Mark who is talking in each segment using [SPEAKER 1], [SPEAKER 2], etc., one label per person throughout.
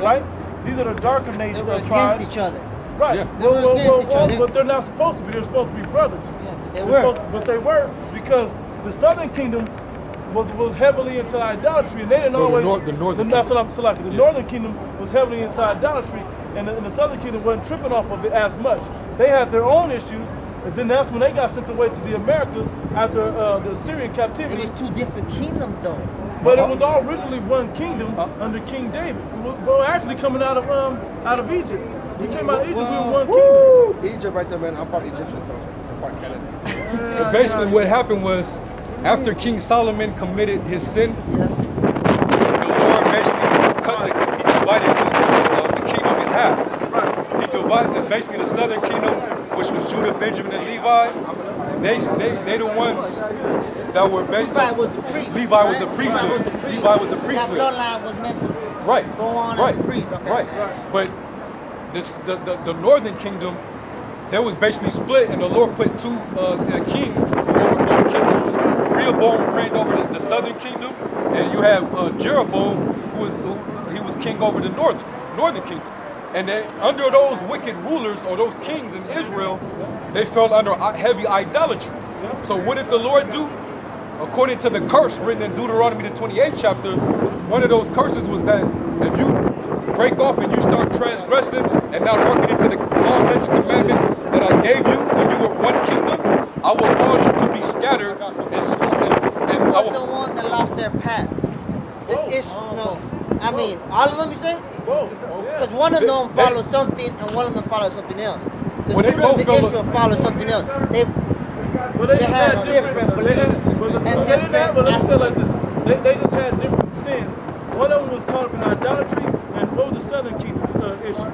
[SPEAKER 1] right? These are the darker nations
[SPEAKER 2] They were
[SPEAKER 1] tribes.
[SPEAKER 2] against each other.
[SPEAKER 1] Right.
[SPEAKER 3] Yeah.
[SPEAKER 1] Well, but they're not supposed to be. They're supposed to be brothers.
[SPEAKER 2] Yeah, but they were.
[SPEAKER 1] But they were because the southern kingdom was heavily into idolatry, and they didn't always.
[SPEAKER 3] The northern.
[SPEAKER 1] That's what I'm saying. The northern kingdom was heavily into idolatry, and the southern kingdom wasn't tripping off of it as much. They had their own issues, and then that's when they got sent away to the Americas after the Assyrian captivity.
[SPEAKER 2] It was two different kingdoms, though.
[SPEAKER 1] But it was all originally one kingdom under King David. Well, actually coming out of Egypt. We came out of Egypt with one kingdom.
[SPEAKER 4] Egypt right there, man. I'm part Egyptian, so I'm part Canada.
[SPEAKER 3] Basically, what happened was, after King Solomon committed his sin,
[SPEAKER 2] Yes.
[SPEAKER 3] the Lord basically he divided the kingdom in half. He divided basically the southern kingdom, which was Judah, Benjamin, and Levi. They the ones that were
[SPEAKER 2] Levi was the priest.
[SPEAKER 3] Levi was the priesthood. Levi was the
[SPEAKER 2] That
[SPEAKER 3] priesthood.
[SPEAKER 2] bloodline was meant to
[SPEAKER 3] Right.
[SPEAKER 2] go on
[SPEAKER 3] Right.
[SPEAKER 2] as a priest. Okay.
[SPEAKER 3] Right. But the northern kingdom, that was basically split, and the Lord put two kings over both kingdoms. Rehoboam reigned over the southern kingdom, and you have Jeroboam, he was king over the northern kingdom. And then under those wicked rulers or those kings in Israel, they fell under heavy idolatry. So what did the Lord do? According to the curse written in Deuteronomy the 28th chapter, one of those curses was that if you break off and you start transgressing and not hearkening to the laws, statutes, commandments that I gave you when you were one kingdom, I will cause you to be scattered and
[SPEAKER 2] Who
[SPEAKER 3] I
[SPEAKER 2] was the
[SPEAKER 3] will.
[SPEAKER 2] one that lost their path? I mean, all of them, you say? Because one of them follows something and one of them follows something else. The
[SPEAKER 3] Well, they
[SPEAKER 2] Judah and
[SPEAKER 3] both
[SPEAKER 2] the
[SPEAKER 3] follow-
[SPEAKER 2] Israel follow something else. They
[SPEAKER 1] They
[SPEAKER 2] had different beliefs and different
[SPEAKER 1] let me say it like
[SPEAKER 2] aspects.
[SPEAKER 1] this. They just had different sins. One of them was caught up in idolatry, and what was the southern kingdom's issue?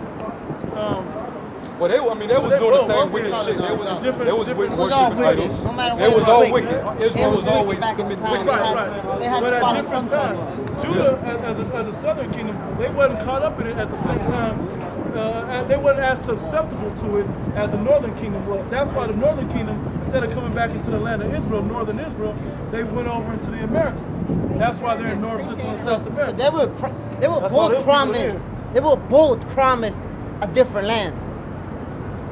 [SPEAKER 3] Well, they was doing the same wicked shit. They was
[SPEAKER 1] Different-
[SPEAKER 3] worshiping idols.
[SPEAKER 2] No matter
[SPEAKER 3] They
[SPEAKER 2] what
[SPEAKER 3] was
[SPEAKER 2] they
[SPEAKER 3] all
[SPEAKER 2] were
[SPEAKER 3] wicked. Israel was always
[SPEAKER 2] back in the
[SPEAKER 3] committing
[SPEAKER 2] time.
[SPEAKER 3] wicked.
[SPEAKER 2] They had
[SPEAKER 1] But
[SPEAKER 2] to
[SPEAKER 1] at
[SPEAKER 2] follow
[SPEAKER 1] different
[SPEAKER 2] some
[SPEAKER 1] times,
[SPEAKER 2] type of-
[SPEAKER 1] Judah, as a southern kingdom, they wasn't caught up in it at the same time. They wasn't as susceptible to it as the northern kingdom was. That's why the northern kingdom, instead of coming back into the land of Israel, northern Israel, they went over into the Americas. That's why they're in North, Central, and South
[SPEAKER 2] So
[SPEAKER 1] America.
[SPEAKER 2] they were
[SPEAKER 1] That's why
[SPEAKER 2] both
[SPEAKER 1] those
[SPEAKER 2] promised.
[SPEAKER 1] people
[SPEAKER 2] They were both promised a different land.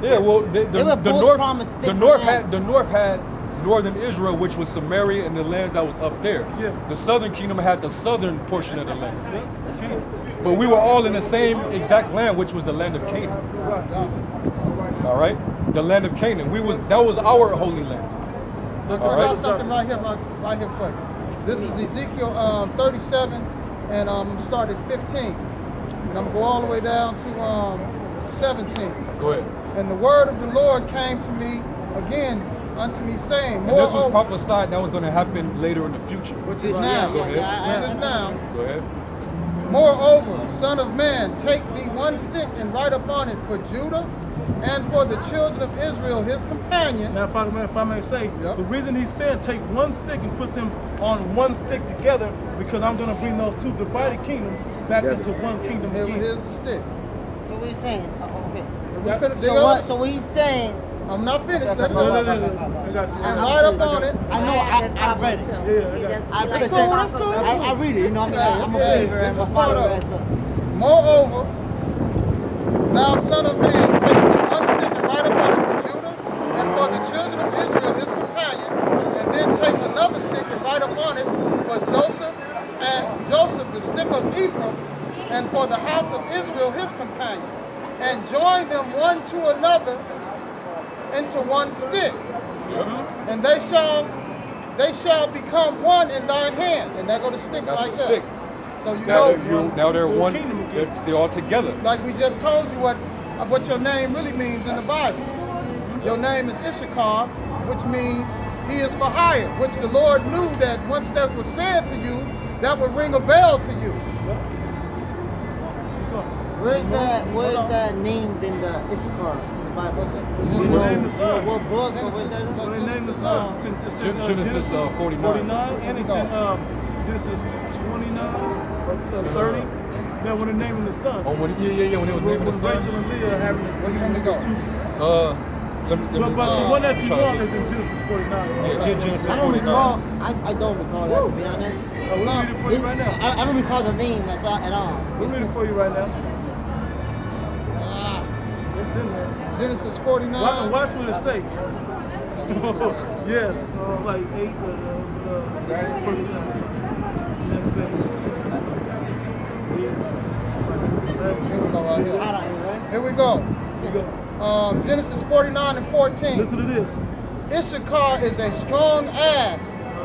[SPEAKER 3] Yeah, well,
[SPEAKER 2] They were both
[SPEAKER 3] north,
[SPEAKER 2] promised
[SPEAKER 3] the
[SPEAKER 2] different
[SPEAKER 3] north
[SPEAKER 2] land.
[SPEAKER 3] had northern Israel, which was Samaria and the lands that was up there.
[SPEAKER 1] Yeah.
[SPEAKER 3] The southern kingdom had the southern portion of the land.
[SPEAKER 1] Yeah, it's king.
[SPEAKER 3] But we were all in the same exact land, which was the land of Canaan. All right, the land of Canaan. That was our holy land.
[SPEAKER 5] Look,
[SPEAKER 3] All
[SPEAKER 5] I
[SPEAKER 3] right.
[SPEAKER 5] got something right here for you. This is Ezekiel 37, and start at 15. And I'm going to go all the way down to 17.
[SPEAKER 3] Go ahead.
[SPEAKER 5] And the word of the Lord came to me again unto me, saying,
[SPEAKER 3] And this was
[SPEAKER 5] moreover,
[SPEAKER 3] prophesied that was going to happen later in the future.
[SPEAKER 5] which is
[SPEAKER 2] Right,
[SPEAKER 5] now,
[SPEAKER 3] Go ahead.
[SPEAKER 5] which is now.
[SPEAKER 3] Go ahead.
[SPEAKER 5] Moreover, son of man, take thee one stick and write upon it for Judah and for the children of Israel, his companion.
[SPEAKER 1] Now, if I may say,
[SPEAKER 5] Yep.
[SPEAKER 1] the reason he said take one stick and put them on one stick together, because I'm going to bring those two divided kingdoms back into one kingdom again.
[SPEAKER 5] Here's the stick.
[SPEAKER 2] So what he's saying? Okay.
[SPEAKER 5] And we finna dig
[SPEAKER 2] So
[SPEAKER 5] up.
[SPEAKER 2] so what he's saying?
[SPEAKER 5] I'm not finished. Let me
[SPEAKER 1] No,
[SPEAKER 5] go.
[SPEAKER 1] I got you.
[SPEAKER 5] And write up on it.
[SPEAKER 2] I know. I read it.
[SPEAKER 1] Yeah, I got you.
[SPEAKER 2] That's cool. That's cool. I read it. You know, I'm a believer.
[SPEAKER 5] This
[SPEAKER 2] and
[SPEAKER 5] is
[SPEAKER 2] my
[SPEAKER 5] part
[SPEAKER 2] father
[SPEAKER 5] of it.
[SPEAKER 2] read stuff.
[SPEAKER 5] Moreover, thou son of man, take thee one stick and write upon it for Judah and for the children of Israel, his companion, and then take another stick and write upon it for Joseph, the stick of Ephraim, and for the house of Israel, his companion, and join them one to another into one stick, and they shall become one in thine hand. And there go the stick
[SPEAKER 3] That's
[SPEAKER 5] right
[SPEAKER 3] the
[SPEAKER 5] there.
[SPEAKER 3] stick.
[SPEAKER 5] So you
[SPEAKER 3] Now
[SPEAKER 5] know,
[SPEAKER 3] they're
[SPEAKER 1] full
[SPEAKER 3] one.
[SPEAKER 1] kingdom again.
[SPEAKER 3] They're all together.
[SPEAKER 5] like we just told you what your name really means in the Bible. Your name is Issachar, which means he is for hire, which the Lord knew that once that was said to you, that would ring a bell to you.
[SPEAKER 2] Where's that named in the Issachar in the Bible?
[SPEAKER 1] It's named the sons.
[SPEAKER 2] What book?
[SPEAKER 1] When they named the sons, it's in
[SPEAKER 3] Genesis 49.
[SPEAKER 1] 49, and it's in Genesis 29 or 30. Yeah, when they're naming the sons.
[SPEAKER 3] Oh, when they were naming the
[SPEAKER 1] When
[SPEAKER 3] sons.
[SPEAKER 1] Rachel and Leah having
[SPEAKER 5] Where you want me to go?
[SPEAKER 1] two.
[SPEAKER 3] Let me,
[SPEAKER 1] But the one that you
[SPEAKER 3] try to
[SPEAKER 1] want
[SPEAKER 3] get-
[SPEAKER 1] is in Genesis 49.
[SPEAKER 3] Yeah, get Genesis
[SPEAKER 2] I don't
[SPEAKER 3] 49.
[SPEAKER 2] recall. I don't recall that, to be honest.
[SPEAKER 1] We'll read it for you right now.
[SPEAKER 2] I don't recall the name at all.
[SPEAKER 1] We'll read it for you right now. It's in there.
[SPEAKER 5] Genesis 49.
[SPEAKER 1] Watch what it says. Yes, it's like 8. It's the next page. Yeah, it's like 11.
[SPEAKER 5] Here we go right here. Here we go.
[SPEAKER 1] Here you go.
[SPEAKER 5] Genesis 49 and 14.
[SPEAKER 1] Listen to this.
[SPEAKER 5] Issachar is a strong ass,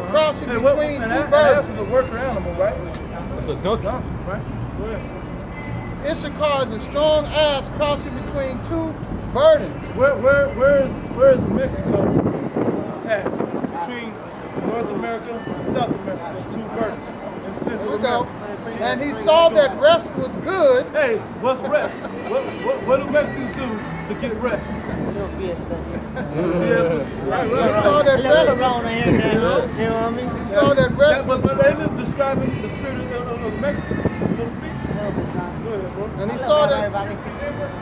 [SPEAKER 5] crouching
[SPEAKER 1] Hey,
[SPEAKER 5] between two
[SPEAKER 1] an
[SPEAKER 5] birds.
[SPEAKER 1] ass is a worker animal, right?
[SPEAKER 3] It's a donkey.
[SPEAKER 1] Donkey, right? Go ahead.
[SPEAKER 5] Issachar is a strong ass, crouching between two burdens.
[SPEAKER 1] Where is Mexico at? Between North America and South America, those two burdens in Central
[SPEAKER 5] Here we go.
[SPEAKER 1] America.
[SPEAKER 5] And he saw that rest was good.
[SPEAKER 1] Hey, what's rest? What do Mexicans do to get rest?
[SPEAKER 2] Little fiesta.
[SPEAKER 1] Siesta. Right,
[SPEAKER 5] He
[SPEAKER 1] right.
[SPEAKER 5] saw that
[SPEAKER 2] A little
[SPEAKER 5] rest.
[SPEAKER 2] around here and there.
[SPEAKER 1] You know?
[SPEAKER 2] You know what I mean?
[SPEAKER 5] He saw that rest was
[SPEAKER 1] But they just describing the spirit of the Mexicans, so to speak. Go ahead, bro.
[SPEAKER 5] and he saw that.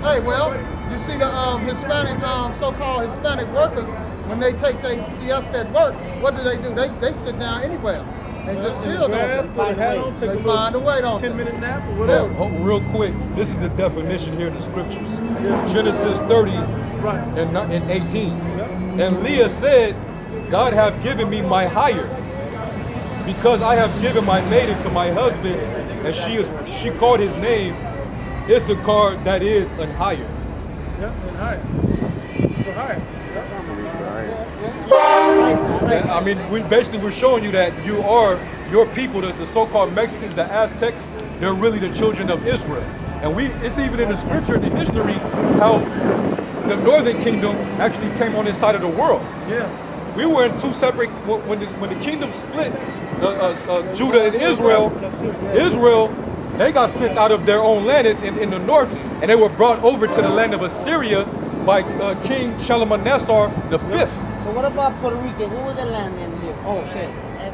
[SPEAKER 5] Hey, well, you see the Hispanic, so-called Hispanic workers, when they take their siesta at work, what do? They sit down anywhere and just chill, don't
[SPEAKER 1] Grass,
[SPEAKER 5] they?
[SPEAKER 1] put a hat on, take
[SPEAKER 5] They
[SPEAKER 1] a
[SPEAKER 5] find a way, don't they?
[SPEAKER 1] 10-minute nap or whatever.
[SPEAKER 5] Yes.
[SPEAKER 3] Oh, real quick, this is the definition here in the scriptures.
[SPEAKER 1] Yeah.
[SPEAKER 3] Genesis 30
[SPEAKER 1] Right.
[SPEAKER 3] and 18.
[SPEAKER 1] Yep.
[SPEAKER 3] And Leah said, God have given me my hire, because I have given my maiden to my husband, and she called his name Issachar, that is an hire.
[SPEAKER 1] Yep, and higher. For higher.
[SPEAKER 3] And, I mean, we're showing you that your people, the so-called Mexicans, the Aztecs, they're really the children of Israel. And it's even in the scripture, in the history, how the northern kingdom actually came on this side of the world.
[SPEAKER 1] Yeah.
[SPEAKER 3] We were in two separate, when the kingdom split, Judah and Israel, they got sent out of their own land in the north, and they were brought over to the land of Assyria by King Shalmaneser V.
[SPEAKER 2] So what about Puerto Rican? What was the land in here? Oh, okay.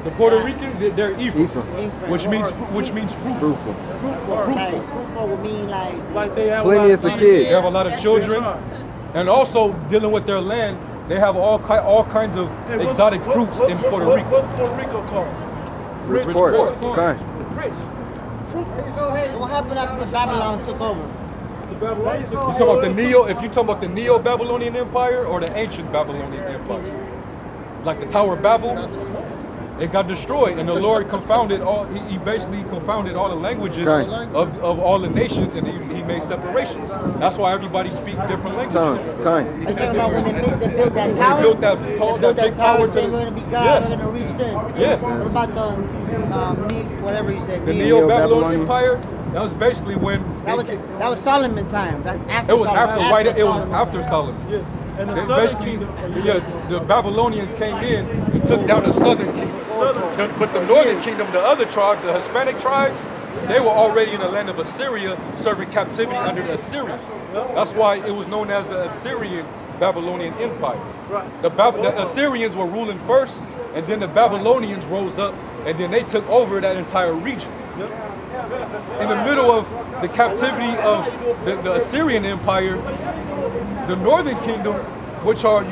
[SPEAKER 3] The Puerto Ricans, they're Ephraim,
[SPEAKER 2] Ephraim.
[SPEAKER 3] which means fruitful.
[SPEAKER 2] Like, fruitful would mean like
[SPEAKER 1] They have
[SPEAKER 6] Plenty of kids.
[SPEAKER 3] They have a lot of children, and also dealing with their land, they have all kinds of exotic fruits in Puerto Rico.
[SPEAKER 1] What's Puerto Rico called?
[SPEAKER 6] Rich pork. Okay.
[SPEAKER 1] Rich.
[SPEAKER 2] So what happened after the Babylons took over?
[SPEAKER 1] The Babylonians.
[SPEAKER 3] You talking about the if you talking about the Neo-Babylonian Empire or the ancient Babylonian Empire, like the Tower of Babel, it got destroyed, and the Lord confounded all. He basically confounded all the languages
[SPEAKER 6] Okay.
[SPEAKER 3] of all the nations, and he made separations. That's why everybody speak different languages.
[SPEAKER 6] Okay.
[SPEAKER 2] Are you talking about when they built that tower?
[SPEAKER 3] built that tall-
[SPEAKER 2] They built
[SPEAKER 3] that big
[SPEAKER 2] that tower,
[SPEAKER 3] tower
[SPEAKER 2] they
[SPEAKER 3] to-
[SPEAKER 2] were going to be God,
[SPEAKER 3] Yeah.
[SPEAKER 2] they're going to reach them.
[SPEAKER 3] Yeah.
[SPEAKER 2] What about the, whatever you said,
[SPEAKER 3] The
[SPEAKER 2] Neo?
[SPEAKER 3] Neo-Babylonian Empire. That was basically when
[SPEAKER 2] That was Solomon time. That's after
[SPEAKER 3] it was
[SPEAKER 2] Solomon.
[SPEAKER 3] after right. It was
[SPEAKER 2] Solomon.
[SPEAKER 3] after Solomon.
[SPEAKER 1] Yeah. And the
[SPEAKER 3] They
[SPEAKER 1] southern
[SPEAKER 3] basically,
[SPEAKER 1] kingdom.
[SPEAKER 3] the Babylonians came in and took down the southern kingdom. But the northern kingdom, the other tribe, the Hispanic tribes, they were already in the land of Assyria, serving captivity under the Assyrians. That's why it was known as the Assyrian Babylonian Empire.
[SPEAKER 1] Right.
[SPEAKER 3] The Assyrians were ruling first, and then the Babylonians rose up, and then they took over that entire region. In the middle of the captivity of the Assyrian Empire, the northern kingdom, which are,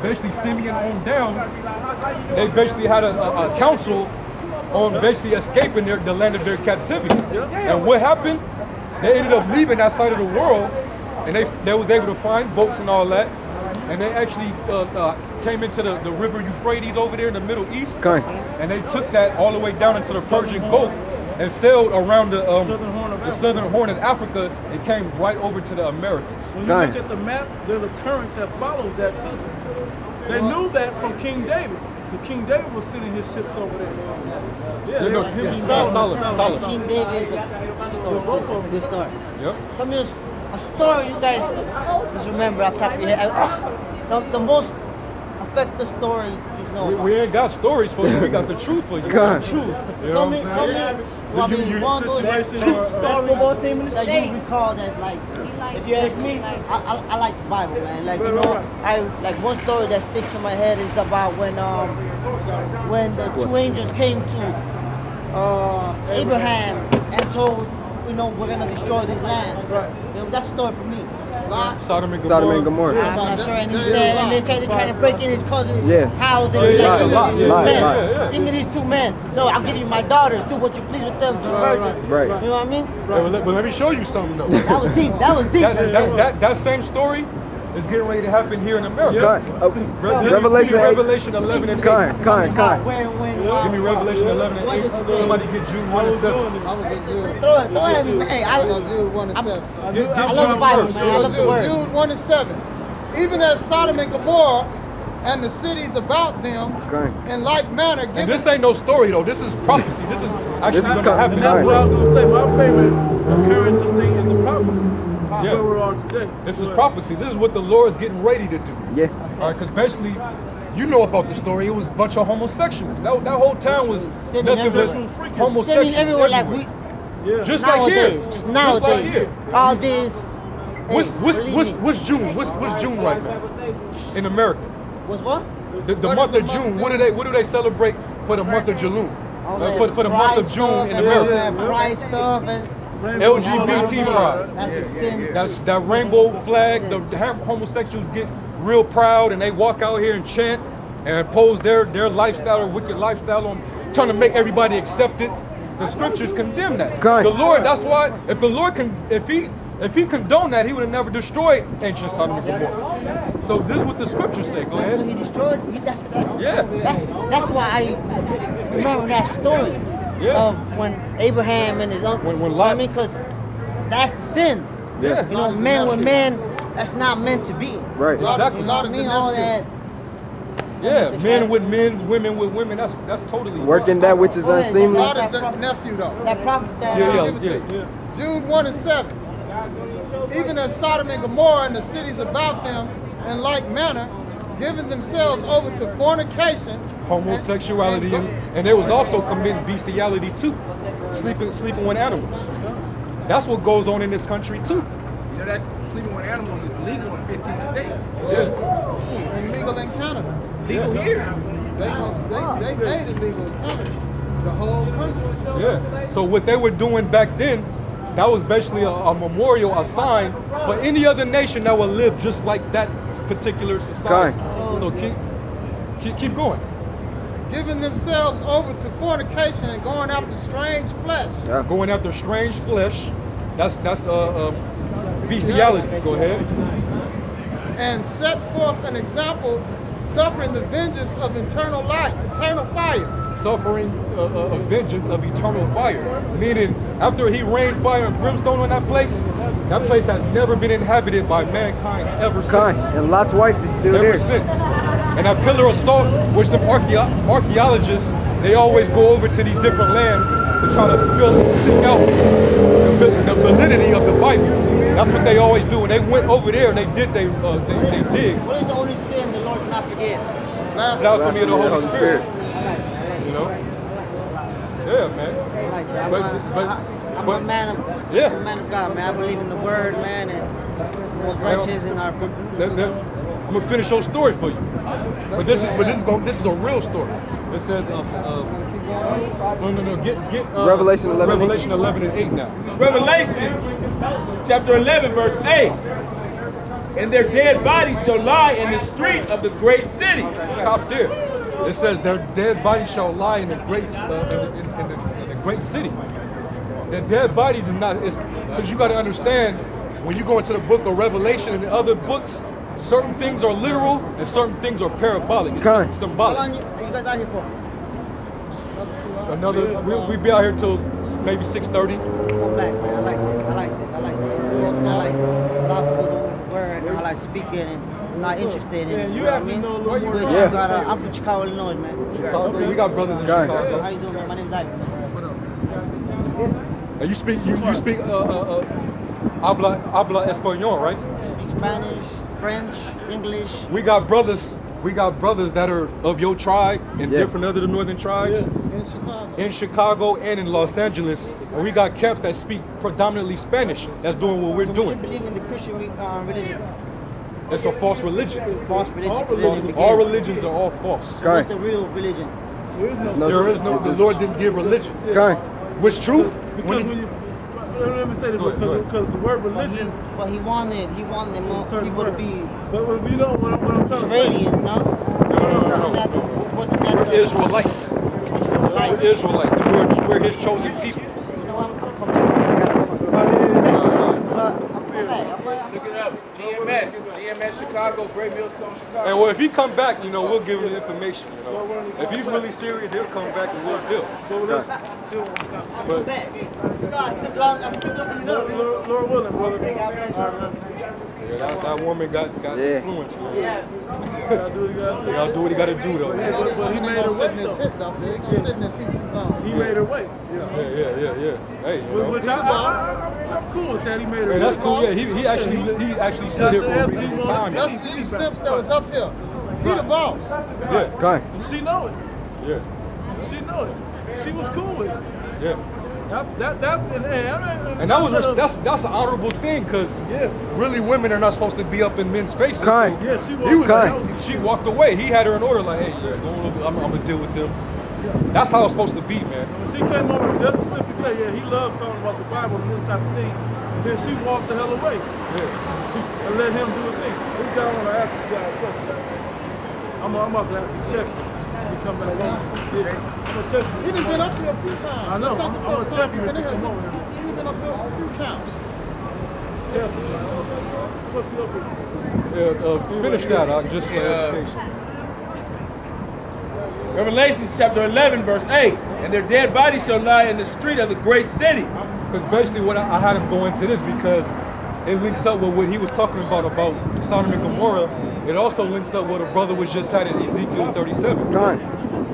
[SPEAKER 3] basically Simeon on down, they basically had a council on basically escaping the land of their captivity. And what happened? They ended up leaving that side of the world, and they was able to find boats and all that, and they actually came into the river Euphrates over there in the Middle East,
[SPEAKER 6] Okay.
[SPEAKER 3] and they took that all the way down into the Persian Gulf and sailed around the southern horn of Africa and came right over to the Americas.
[SPEAKER 1] When you look at the map, there's a current that follows that too. They knew that from King David. Because King David was sending his ships over there. Yeah,
[SPEAKER 3] No,
[SPEAKER 1] him and
[SPEAKER 3] Solomon.
[SPEAKER 2] King David is a story. It's a good story.
[SPEAKER 3] Yep.
[SPEAKER 2] Tell me a story you guys just remember off the top of your head. The most effective story you know.
[SPEAKER 3] We ain't got stories for you. We got the truth for you.
[SPEAKER 6] God.
[SPEAKER 3] Truth. You know
[SPEAKER 2] Tell
[SPEAKER 3] what
[SPEAKER 2] me,
[SPEAKER 3] I'm
[SPEAKER 2] tell me.
[SPEAKER 3] saying?
[SPEAKER 2] Well, I mean, one of those
[SPEAKER 1] Situation
[SPEAKER 2] stories
[SPEAKER 1] or-
[SPEAKER 7] football team in the
[SPEAKER 2] that
[SPEAKER 7] state.
[SPEAKER 2] you recall that's like.
[SPEAKER 7] If you ask me,
[SPEAKER 2] I like the Bible, man. Like, you
[SPEAKER 1] Right,
[SPEAKER 2] know,
[SPEAKER 1] right.
[SPEAKER 2] I like one story that sticks to my head is about when the two angels came to Abraham and told, we're gonna destroy this land.
[SPEAKER 1] Right.
[SPEAKER 2] You know, that's a story for me.
[SPEAKER 5] Lot.
[SPEAKER 3] Sodom and Gomorrah.
[SPEAKER 6] Sodom and Gomorrah.
[SPEAKER 2] I'm not sure. And he said, and they're trying to break in his cousin's
[SPEAKER 6] Yeah.
[SPEAKER 2] house. And
[SPEAKER 3] Yeah,
[SPEAKER 2] be like,
[SPEAKER 3] yeah,
[SPEAKER 2] give me these
[SPEAKER 6] Lot,
[SPEAKER 2] two men.
[SPEAKER 6] Lot.
[SPEAKER 2] Give me these two men. No, I'll give you my daughters. Do what you please with them. Two virgins.
[SPEAKER 6] Right.
[SPEAKER 2] You know what I mean?
[SPEAKER 3] But let me show you something though.
[SPEAKER 2] That was deep. That was deep.
[SPEAKER 3] That same story is getting ready to happen here in America.
[SPEAKER 6] Revelation 8.
[SPEAKER 3] Revelation 11 and 8.
[SPEAKER 6] Kind.
[SPEAKER 3] Give me Revelation 11 and 8. Somebody get Jude 1 and 7.
[SPEAKER 5] I was in Jude.
[SPEAKER 2] Throw it at me, man. Hey,
[SPEAKER 5] I know Jude 1 and 7.
[SPEAKER 2] I love the Bible, man. I love the word.
[SPEAKER 5] Jude 1 and 7. Even as Sodom and Gomorrah and the cities about them, in like manner,
[SPEAKER 3] And this ain't no story though. This is prophecy. This is actually going to happen.
[SPEAKER 1] And that's what I was going to say. My favorite occurrence of thing is the prophecy.
[SPEAKER 3] Yeah.
[SPEAKER 1] Where we are today.
[SPEAKER 3] This is prophecy. This is what the Lord is getting ready to do.
[SPEAKER 6] Yeah.
[SPEAKER 3] All right, because basically, you know about the story. It was a bunch of homosexuals. That whole town was nothing but homosexuals
[SPEAKER 2] Sending everywhere like we.
[SPEAKER 1] Yeah.
[SPEAKER 3] Just like
[SPEAKER 2] Nowadays,
[SPEAKER 3] here.
[SPEAKER 2] just
[SPEAKER 3] like
[SPEAKER 2] nowadays.
[SPEAKER 3] here.
[SPEAKER 2] All this.
[SPEAKER 3] What's June? What's June right now in America?
[SPEAKER 2] What's what?
[SPEAKER 3] The month of June. What do they celebrate for the month of June? For the month of June in America.
[SPEAKER 2] Pride stuff and
[SPEAKER 3] LGBT pride.
[SPEAKER 2] that's a sin.
[SPEAKER 3] That's that rainbow flag. The homosexuals get real proud and they walk out here and chant and impose their lifestyle or wicked lifestyle on trying to make everybody accept it. The scriptures condemn that.
[SPEAKER 6] Right.
[SPEAKER 3] The Lord, that's why if the Lord if he condoned that, he would have never destroyed ancient Sodom and Gomorrah. So this is what the scriptures say. Go
[SPEAKER 2] That's
[SPEAKER 3] ahead.
[SPEAKER 2] what he destroyed.
[SPEAKER 3] Yeah.
[SPEAKER 2] That's why I remember that story of when Abraham and his uncle.
[SPEAKER 3] When
[SPEAKER 2] I
[SPEAKER 3] Lot.
[SPEAKER 2] mean, because that's the sin.
[SPEAKER 3] Yeah.
[SPEAKER 2] You know, men with men, that's not meant to be.
[SPEAKER 6] Right.
[SPEAKER 3] Exactly.
[SPEAKER 2] You know what I mean? All that.
[SPEAKER 3] Yeah. Men with men, women with women. That's totally
[SPEAKER 6] Working that which is unseemly.
[SPEAKER 5] God is the nephew though.
[SPEAKER 2] That prophet that.
[SPEAKER 3] Yeah.
[SPEAKER 5] Jude 1 and 7. Even as Sodom and Gomorrah and the cities about them, in like manner, giving themselves over to fornication,
[SPEAKER 3] homosexuality, and they was also committing bestiality too, sleeping with animals. That's what goes on in this country too.
[SPEAKER 4] You know, that's sleeping with animals is legal in 15 states.
[SPEAKER 5] and legal in Canada.
[SPEAKER 4] Legal here.
[SPEAKER 5] They made it legal in Canada, the whole country.
[SPEAKER 3] Yeah. So what they were doing back then, that was basically a memorial, a sign for any other nation that would live just like that particular society. So keep going.
[SPEAKER 5] Giving themselves over to fornication and going after strange flesh.
[SPEAKER 6] Yeah.
[SPEAKER 3] Going after strange flesh. That's bestiality. Go ahead.
[SPEAKER 5] And set forth an example, suffering the vengeance of eternal life, eternal fire.
[SPEAKER 3] Suffering a vengeance of eternal fire. Meaning, after he rained fire and brimstone on that place has never been inhabited by mankind ever since.
[SPEAKER 6] And Lot's wife is still
[SPEAKER 3] Ever
[SPEAKER 6] there.
[SPEAKER 3] since. And that pillar of salt, which the archaeologists, they always go over to these different lands to try to stick out the validity of the Bible. That's what they always do. And they went over there and they did they digs.
[SPEAKER 2] What is the only sin the Lord cannot forgive?
[SPEAKER 3] Blasphemy of the Holy Spirit. You know? Yeah, man.
[SPEAKER 2] I like that. I'm a man of God, man. I believe in the word, man, and those righteous in our.
[SPEAKER 3] I'm gonna finish your story for you. But this is a real story. It says get
[SPEAKER 6] Revelation 11.
[SPEAKER 3] Revelation 11 and 8 now.
[SPEAKER 7] Revelation chapter 11 verse 8. And their dead bodies shall lie in the street of the great city.
[SPEAKER 3] Stop there. It says their dead bodies shall lie in the great in the great city. Their dead bodies is not, it's because you got to understand when you go into the book of Revelation and the other books, certain things are literal and certain things are parabolic. It's
[SPEAKER 2] How long
[SPEAKER 3] symbolic.
[SPEAKER 2] are you guys out here for?
[SPEAKER 3] We'll be out here till maybe 6:30.
[SPEAKER 2] Come back, man. I like this. I like this. I like this. I like a lot of people don't word. I like speaking and I'm not interested in it.
[SPEAKER 1] Yeah, you
[SPEAKER 2] know what
[SPEAKER 1] have
[SPEAKER 2] I mean?
[SPEAKER 1] to know a little more.
[SPEAKER 2] But you got, I'm from Chicago, Illinois, man.
[SPEAKER 3] Chicago. We got brothers in
[SPEAKER 6] Go ahead.
[SPEAKER 3] Chicago.
[SPEAKER 2] How you doing, man? My name's Ivan.
[SPEAKER 3] And you speak habla español, right?
[SPEAKER 2] Speak Spanish, French, English.
[SPEAKER 3] We got brothers that are of your tribe and different other northern tribes in Chicago and in Los Angeles, and we got camps that speak predominantly Spanish. That's doing what we're
[SPEAKER 2] So
[SPEAKER 3] doing.
[SPEAKER 2] you believe in the Christian religion?
[SPEAKER 3] It's a false religion.
[SPEAKER 2] False religion.
[SPEAKER 3] All religions are all false.
[SPEAKER 2] What's the real religion?
[SPEAKER 3] There is no. The Lord didn't give religion.
[SPEAKER 6] Okay.
[SPEAKER 3] Which truth?
[SPEAKER 1] Because
[SPEAKER 3] When
[SPEAKER 1] when
[SPEAKER 3] he,
[SPEAKER 1] you, let me say this
[SPEAKER 3] Go ahead.
[SPEAKER 1] because the word religion.
[SPEAKER 2] But he wanted more
[SPEAKER 1] certain
[SPEAKER 2] people to
[SPEAKER 1] word.
[SPEAKER 2] be
[SPEAKER 1] But if you know what I'm trying to say.
[SPEAKER 2] Israelis, no? Wasn't that
[SPEAKER 3] We're
[SPEAKER 2] the
[SPEAKER 3] Israelites. We're Israelites. We're his chosen people.
[SPEAKER 2] You know what? I'm coming back.
[SPEAKER 7] Look it up. GMS Chicago, Great Millstone Chicago.
[SPEAKER 3] And well, if he come back, you know, we'll give him the information. You know, if he's really serious, he'll come back and we'll deal.
[SPEAKER 1] But let's still not say.
[SPEAKER 2] Come back. So I still looking it up.
[SPEAKER 1] Lord willing, brother.
[SPEAKER 2] God bless you.
[SPEAKER 3] Yeah, that woman got influence, man.
[SPEAKER 1] Gotta do what you gotta do.
[SPEAKER 3] Y'all do what he got to do, though.
[SPEAKER 1] Yeah,
[SPEAKER 3] Man.
[SPEAKER 1] but he made
[SPEAKER 5] He
[SPEAKER 1] her
[SPEAKER 5] gonna sit
[SPEAKER 1] wait
[SPEAKER 5] in this
[SPEAKER 1] though.
[SPEAKER 5] hit though. He gonna sit in this heat too long.
[SPEAKER 1] He made her wait.
[SPEAKER 3] Yeah. Hey, you know.
[SPEAKER 1] Which I'm cool with that. He made her
[SPEAKER 3] Man,
[SPEAKER 1] wait.
[SPEAKER 3] that's cool. Yeah, he actually stood here for a reasonable time.
[SPEAKER 5] That's you simps that was up here. He the boss.
[SPEAKER 3] Yeah,
[SPEAKER 6] Okay.
[SPEAKER 1] And she know it.
[SPEAKER 3] yeah,
[SPEAKER 1] She know it. She was cool with it.
[SPEAKER 3] yeah.
[SPEAKER 1] And
[SPEAKER 3] And that's an honorable thing, because
[SPEAKER 1] Yeah.
[SPEAKER 3] really women are not supposed to be up in men's faces.
[SPEAKER 6] Kind.
[SPEAKER 1] Yeah, she
[SPEAKER 6] You
[SPEAKER 1] walked
[SPEAKER 6] kind.
[SPEAKER 1] away.
[SPEAKER 3] She walked away. He had her in order, like, hey, I'm gonna deal with them. That's how it's supposed to be, man.
[SPEAKER 1] When she came over just to simply say, yeah, he loves talking about the Bible and this type of thing, and then she walked the hell away
[SPEAKER 3] Yeah.
[SPEAKER 1] and let him do his thing. This guy, I want to ask this guy a question. I'm about to have to check him. He come back over. Yeah, I'm gonna check him.
[SPEAKER 5] He done been up here a few times.
[SPEAKER 1] I know.
[SPEAKER 5] This ain't the
[SPEAKER 1] I'm gonna
[SPEAKER 5] first
[SPEAKER 1] check
[SPEAKER 5] time he
[SPEAKER 1] him
[SPEAKER 5] been
[SPEAKER 1] if
[SPEAKER 5] in
[SPEAKER 1] he
[SPEAKER 5] here.
[SPEAKER 1] come over here.
[SPEAKER 5] He been up here a few counts.
[SPEAKER 1] Test him. What's the up here?
[SPEAKER 3] Finish that, just for education.
[SPEAKER 7] Revelation chapter 11, verse 8. And their dead bodies shall lie in the street of the great city.
[SPEAKER 3] Because basically what I had him go into this because it links up with what he was talking about Sodom and Gomorrah. It also links up what a brother was just at in Ezekiel 37.
[SPEAKER 6] Kind.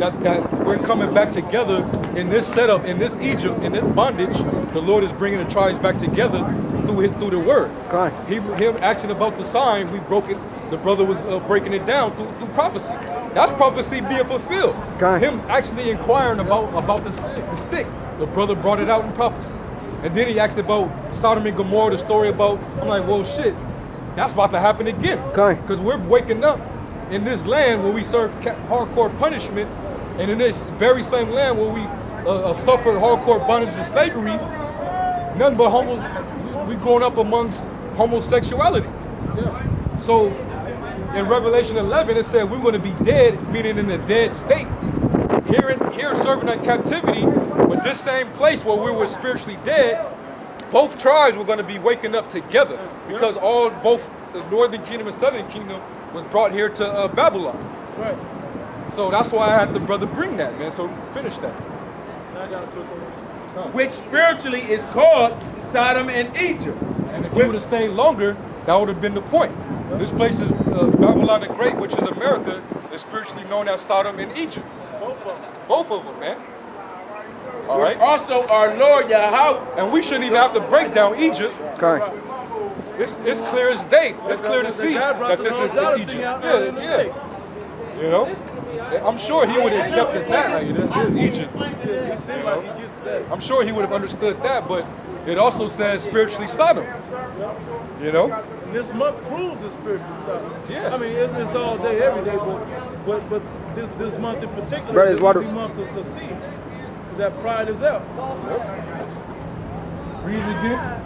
[SPEAKER 3] That we're coming back together in this setup, in this Egypt, in this bondage. The Lord is bringing the tribes back together through the word.
[SPEAKER 6] Kind.
[SPEAKER 3] Him asking about the sign, we broke it. The brother was breaking it down through prophecy. That's prophecy being fulfilled.
[SPEAKER 6] Okay.
[SPEAKER 3] Him actually inquiring about the stick. The brother brought it out in prophecy. And then he asked about Sodom and Gomorrah, the story about, I'm like, well, shit, that's about to happen again.
[SPEAKER 6] Okay.
[SPEAKER 3] Because we're waking up in this land where we serve hardcore punishment, and in this very same land where we suffered hardcore bondage and slavery, nothing but we growing up amongst homosexuality. So in Revelation 11, it said we're going to be dead, meaning in a dead state. Here serving in captivity, but this same place where we were spiritually dead, both tribes were going to be waking up together because both the northern kingdom and southern kingdom was brought here to Babylon.
[SPEAKER 1] Right.
[SPEAKER 3] So that's why I had the brother bring that, man. So finish that.
[SPEAKER 1] Now I got a quick one.
[SPEAKER 7] Which spiritually is called Sodom and Egypt.
[SPEAKER 3] And if you would have stayed longer, that would have been the point. This place is Babylon the Great, which is America, is spiritually known as Sodom and Egypt. Both of them, man. All right.
[SPEAKER 7] Also our Lord Yahweh.
[SPEAKER 3] And we shouldn't even have to break down Egypt.
[SPEAKER 6] Okay.
[SPEAKER 3] It's clear as day. It's clear to see that this is in Egypt. Yeah. You know? I'm sure he would have accepted that. Like, this is Egypt.
[SPEAKER 1] He seemed like he gets that.
[SPEAKER 3] I'm sure he would have understood that, but it also says spiritually Sodom. You know?
[SPEAKER 1] And this month proves the spiritual side.
[SPEAKER 3] Yeah.
[SPEAKER 1] I mean, it's all day, every day, but this month in particular
[SPEAKER 6] Brothers,
[SPEAKER 1] is
[SPEAKER 6] what
[SPEAKER 1] an easy month to see. Because that pride is out.
[SPEAKER 3] Read it again.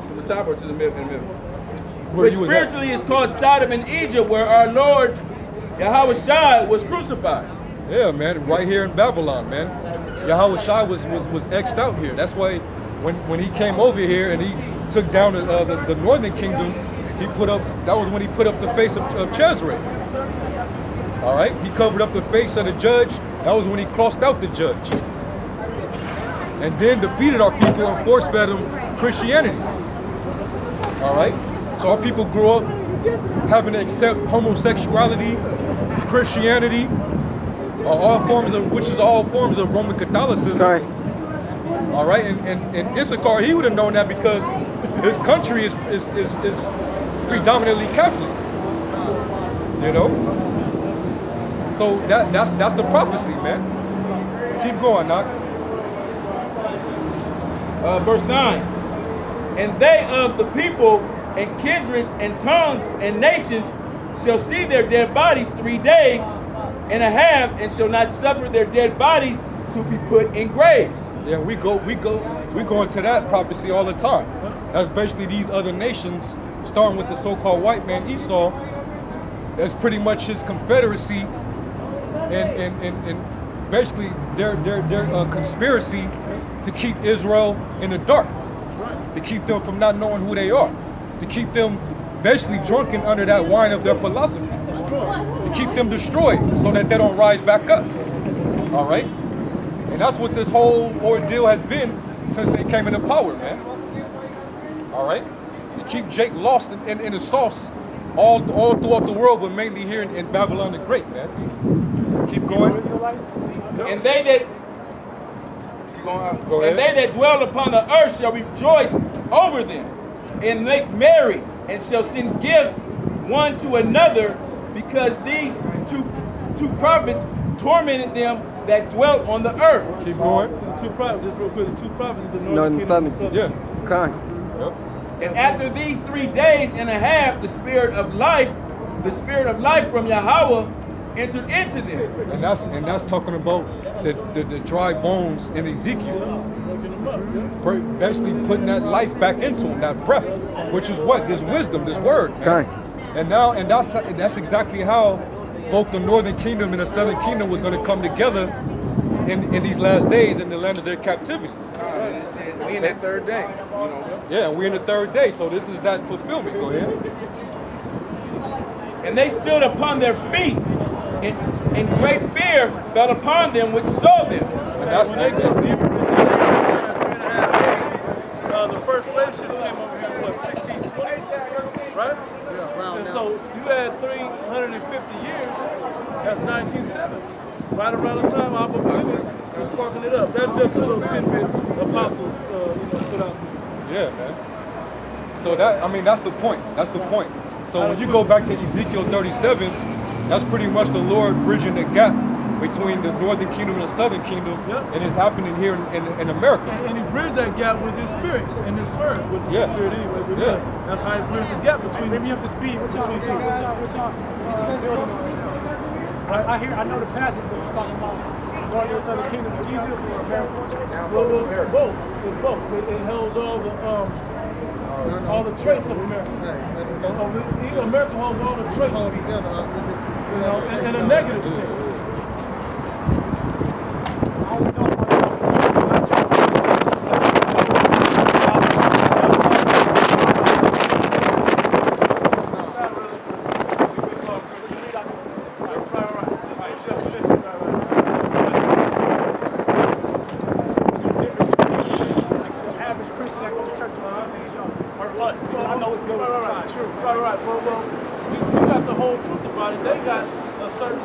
[SPEAKER 7] To the top or to the middle? In the middle.
[SPEAKER 3] Where
[SPEAKER 7] Which
[SPEAKER 3] you was at.
[SPEAKER 7] spiritually is called Sodom and Egypt, where our Lord Yahweh Shai was crucified.
[SPEAKER 3] Yeah, man, right here in Babylon, man. Yahweh Shai was X'd out here. That's why when he came over here and he took down the northern kingdom, that was when he put up the face of Chezre. All right, he covered up the face of the judge. That was when he crossed out the judge. And then defeated our people and force-fed them Christianity. All right, so our people grew up having to accept homosexuality, Christianity, all forms of Roman Catholicism.
[SPEAKER 6] Okay.
[SPEAKER 3] All right, and Issachar, he would have known that because his country is predominantly Catholic. You know, so that's the prophecy, man. Keep going, Knock.
[SPEAKER 7] Verse 9. And they of the people and kindreds and tongues and nations shall see their dead bodies 3 days and a half, and shall not suffer their dead bodies to be put in graves.
[SPEAKER 3] Yeah, we go into that prophecy all the time. That's basically these other nations, starting with the so-called white man Esau. That's pretty much his confederacy, and basically their conspiracy to keep Israel in the dark, to keep them from not knowing who they are, to keep them basically drunken under that wine of their philosophy, to keep them destroyed so that they don't rise back up. All right, and that's what this whole ordeal has been since they came into power, man. All right, you keep Jake lost in the sauce all throughout the world, but mainly here in Babylon the Great, man. Keep going.
[SPEAKER 7] And they that
[SPEAKER 3] Go ahead.
[SPEAKER 7] And they that dwell upon the earth shall rejoice over them, and make merry, and shall send gifts one to another, because these two prophets tormented them that dwelt on the earth.
[SPEAKER 3] Keep going.
[SPEAKER 1] The two prophets, just real quick, the two prophets is the
[SPEAKER 6] Northern
[SPEAKER 1] northern
[SPEAKER 6] Southern.
[SPEAKER 1] kingdom.
[SPEAKER 3] Yeah.
[SPEAKER 6] Kind.
[SPEAKER 3] Yep.
[SPEAKER 7] And after these 3 days and a half, the spirit of life from Yahweh entered into them.
[SPEAKER 3] And that's talking about the dry bones in Ezekiel.
[SPEAKER 1] Working them up, yeah.
[SPEAKER 3] Basically putting that life back into them, that breath, which is what? This wisdom, this word. Man.
[SPEAKER 6] Kind.
[SPEAKER 3] And that's exactly how both the northern kingdom and the southern kingdom was going to come together in these last days in the land of their captivity.
[SPEAKER 4] We in that third day, you know.
[SPEAKER 3] Yeah, we're in the third day, so this is that fulfillment. Go ahead.
[SPEAKER 7] And they stood upon their feet, and great fear fell upon them which saw them.
[SPEAKER 3] And that's
[SPEAKER 1] When they go deep into that 3.5 days, the first slave ships came over here in what, 1620, right?
[SPEAKER 5] Yeah, around
[SPEAKER 1] And
[SPEAKER 5] now.
[SPEAKER 1] so you had 350 years, that's 1970. Right around the time Abba was sparking it up. That's just a little tidbit apostles put out there.
[SPEAKER 3] Yeah, man. So that's the point. That's the point. So when you go back to Ezekiel 37, that's pretty much the Lord bridging the gap between the northern kingdom and the southern kingdom,
[SPEAKER 1] Yep.
[SPEAKER 3] and it's happening here in America.
[SPEAKER 1] And he bridged that gap with his spirit and his word, which is
[SPEAKER 3] Yeah.
[SPEAKER 1] the spirit anyways.
[SPEAKER 3] Yeah.
[SPEAKER 1] That's how he bridged the gap between
[SPEAKER 8] Bring me up to speed. What y'all building on? I know the passage, but you're talking about Northern Southern Kingdom of Egypt or America?
[SPEAKER 1] Well, both. It's both. It holds all the traits of America. America holds all the traits,
[SPEAKER 5] Hold together with this,
[SPEAKER 1] in a negative sense.
[SPEAKER 8] I don't know about average Christian that go to church on Sunday, or us. I know it's good with the tribe.
[SPEAKER 1] True. Right. Well, we got the whole truth about it. They got a certain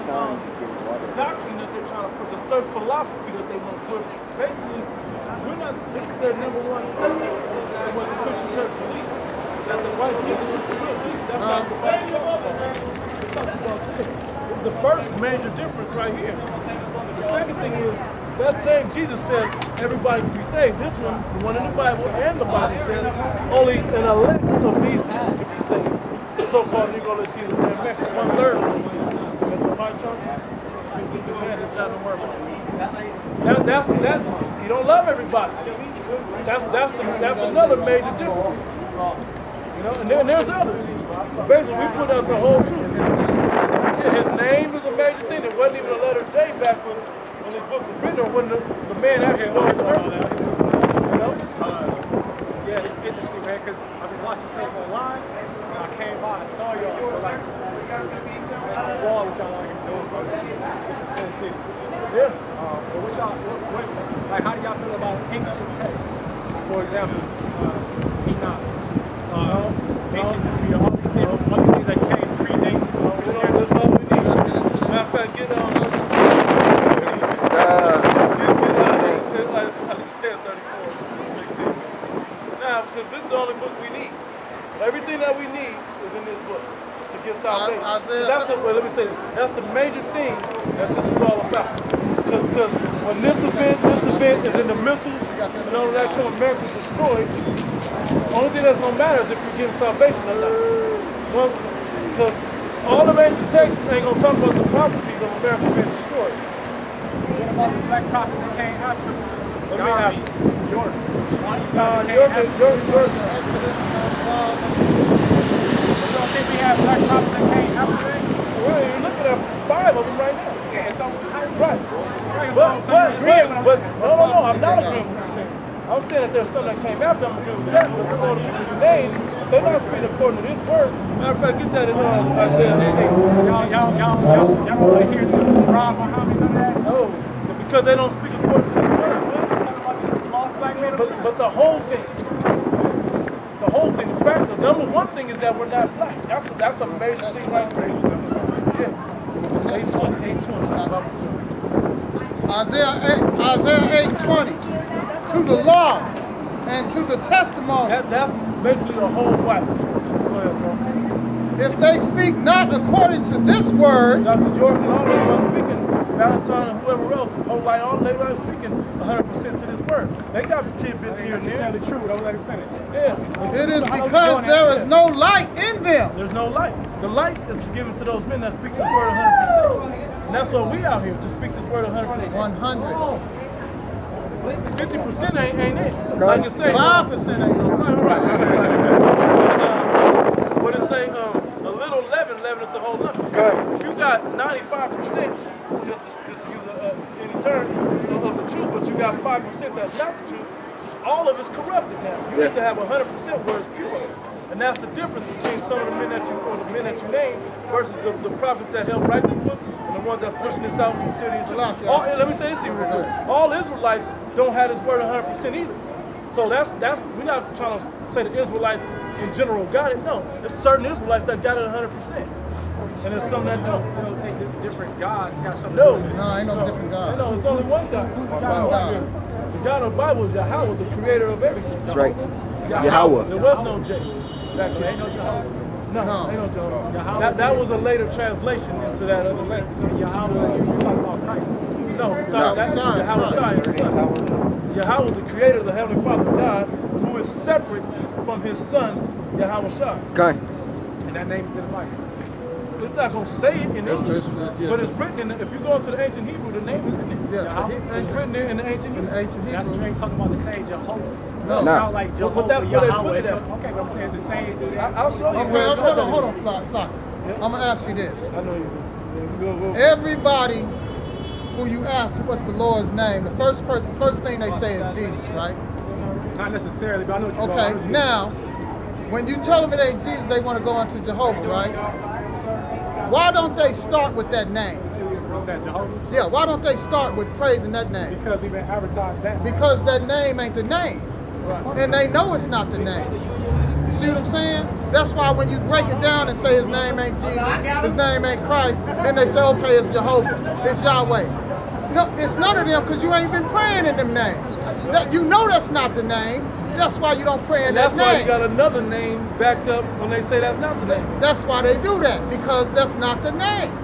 [SPEAKER 1] doctrine that they're trying to push, a certain philosophy that they want to push. Basically, this is their number one statement of what the Christian church believes. That the white Jesus is the real Jesus. That's not the Bible talks about. They talk about this. The first major difference right here. The second thing is, that same Jesus says everybody can be saved. This one, the one in the Bible, and the Bible says only an elect of these people can be saved. The so-called Negro Latino, they're mixed. 1/3 of them. At the pie chart, his hand is down the work. That's you don't love everybody. That's another major difference. You know, and then there's others. But basically, we put out the whole truth. His name is a major thing. There wasn't even a letter J back when this book was written, or when the man actually walked the earth. You know?
[SPEAKER 8] Yeah, it's interesting, man, because I've been watching stuff online, and I came by and saw y'all. So, like, wall, which y'all like doing, bro, it's a sin city.
[SPEAKER 1] Yeah.
[SPEAKER 8] But what y'all, like, how do y'all feel about ancient texts? For example, Enoch, ancient movie, all these things that came predate.
[SPEAKER 1] That's all we need. Matter of fact, get on. Because this is the only book we need. Everything that we need is in this book to get salvation. Let me say this. That's the major thing that this is all about. Because when this event, and then the missiles and all of that come, America's destroyed. The only thing that's going to matter is if you're getting salvation or not. Well, because all the ancient texts ain't going to talk about the prophecies of America being destroyed.
[SPEAKER 8] talking about the black prophet that came after.
[SPEAKER 1] What do you mean after?
[SPEAKER 8] Jordan. You don't think we have black prophets that came after that?
[SPEAKER 1] You're looking at 5 of them right now.
[SPEAKER 8] Yeah, so
[SPEAKER 1] Right. But no, I'm not agreeing with what you're saying. I'm saying that there's some that came after. I'm agreeing with that. But some of the people you named, they're not speaking according to this word. Matter of fact, get that in Isaiah 8.
[SPEAKER 8] Y'all don't want to hear to Rob Muhammad none of that?
[SPEAKER 1] No, because they don't speak according to this word.
[SPEAKER 8] Talking about the lost black man.
[SPEAKER 1] But the whole thing, the fact, the number one thing is that we're not black. That's a major thing right there. Yeah. 8:20.
[SPEAKER 5] Isaiah 8:20. To the law and to the testimony.
[SPEAKER 1] That's basically the whole Bible. Go ahead, bro.
[SPEAKER 5] If they speak not according to this word,
[SPEAKER 1] Dr. Jordan and all of them speaking, Valentine and whoever else, whole light, all they were speaking 100% to this word. They got tidbits here and there.
[SPEAKER 8] That's true. Don't let it finish.
[SPEAKER 1] Yeah.
[SPEAKER 5] it is because there is no light in them.
[SPEAKER 1] There's no light. The light is given to those men that speak this word 100%. And that's what we out here, to speak this word 100%.
[SPEAKER 5] 100.
[SPEAKER 1] 50% ain't it. Like it say,
[SPEAKER 5] 5% ain't no light.
[SPEAKER 1] What it say, a little leaveneth the whole lump. If you got 95%, just to use any term of the truth, but you got 5% that's not the truth, all of it's corrupted now. You need to have 100% where it's pure. And that's the difference between some of the men that you name versus the prophets that helped write this book and the ones that's pushing this out with sincerity. Let me say this here real quick. All Israelites don't have this word 100% either. So that's we're not trying to say the Israelites in general got it. No, there's certain Israelites that got it 100%. And there's some that don't.
[SPEAKER 8] I don't think there's different gods got something
[SPEAKER 1] No.
[SPEAKER 8] to do with it.
[SPEAKER 5] No, ain't no different God.
[SPEAKER 1] No, it's only one God.
[SPEAKER 5] One God.
[SPEAKER 1] The God of the Bible is Yahweh, the creator of everything.
[SPEAKER 6] That's right.
[SPEAKER 1] Yahweh.
[SPEAKER 6] Yahweh.
[SPEAKER 1] There was no J. Back then.
[SPEAKER 8] Ain't no Jehovah.
[SPEAKER 1] No, ain't no Jehovah. That was a later translation into that other language.
[SPEAKER 8] Yahweh, you talking about Christ.
[SPEAKER 1] No, that's Yahweh Shai, his son. Yahweh is the creator of the Heavenly Father God, who is separate from his son, Yahweh Shai.
[SPEAKER 6] Okay.
[SPEAKER 8] And that name is in the Bible.
[SPEAKER 1] It's not going to say it in English,
[SPEAKER 3] yes,
[SPEAKER 1] but it's written in the, if you go into the ancient Hebrew, the name is in there.
[SPEAKER 5] Yes,
[SPEAKER 1] It's written there in the ancient
[SPEAKER 5] in
[SPEAKER 1] Hebrew.
[SPEAKER 5] ancient
[SPEAKER 8] That's what you
[SPEAKER 5] Hebrew.
[SPEAKER 8] ain't talking about the same Jehovah.
[SPEAKER 5] No.
[SPEAKER 8] It
[SPEAKER 6] Nah.
[SPEAKER 8] sound like Jehovah,
[SPEAKER 1] But that's where they
[SPEAKER 8] Yahweh.
[SPEAKER 1] put it at.
[SPEAKER 8] Okay, but I'm saying it's the same.
[SPEAKER 1] I'll show you.
[SPEAKER 5] Okay,
[SPEAKER 1] where it's
[SPEAKER 5] hold
[SPEAKER 1] at.
[SPEAKER 5] on, Flock. I'm gonna ask you this.
[SPEAKER 1] I know you. Go.
[SPEAKER 5] Everybody who you ask what's the Lord's name, the first thing they say is Jesus, right?
[SPEAKER 8] Not necessarily, but I know what you're
[SPEAKER 5] Okay,
[SPEAKER 8] going.
[SPEAKER 5] now, when you tell them it ain't Jesus, they want to go into Jehovah, right? Why don't they start with that name?
[SPEAKER 8] What's that, Jehovah?
[SPEAKER 5] Yeah, why don't they start with praising that name?
[SPEAKER 8] Because we've been advertised that.
[SPEAKER 5] Because that name ain't the name. And they know it's not the name. You see what I'm saying? That's why when you break it down and say his name ain't Jesus, his name ain't Christ, then they say, okay, it's Jehovah, it's Yahweh. No, it's none of them because you ain't been praying in them names. You know that's not the name. That's why you don't pray in that
[SPEAKER 1] That's
[SPEAKER 5] name.
[SPEAKER 1] why you got another name backed up when they say that's not the name.
[SPEAKER 5] That's why they do that, because that's not the name.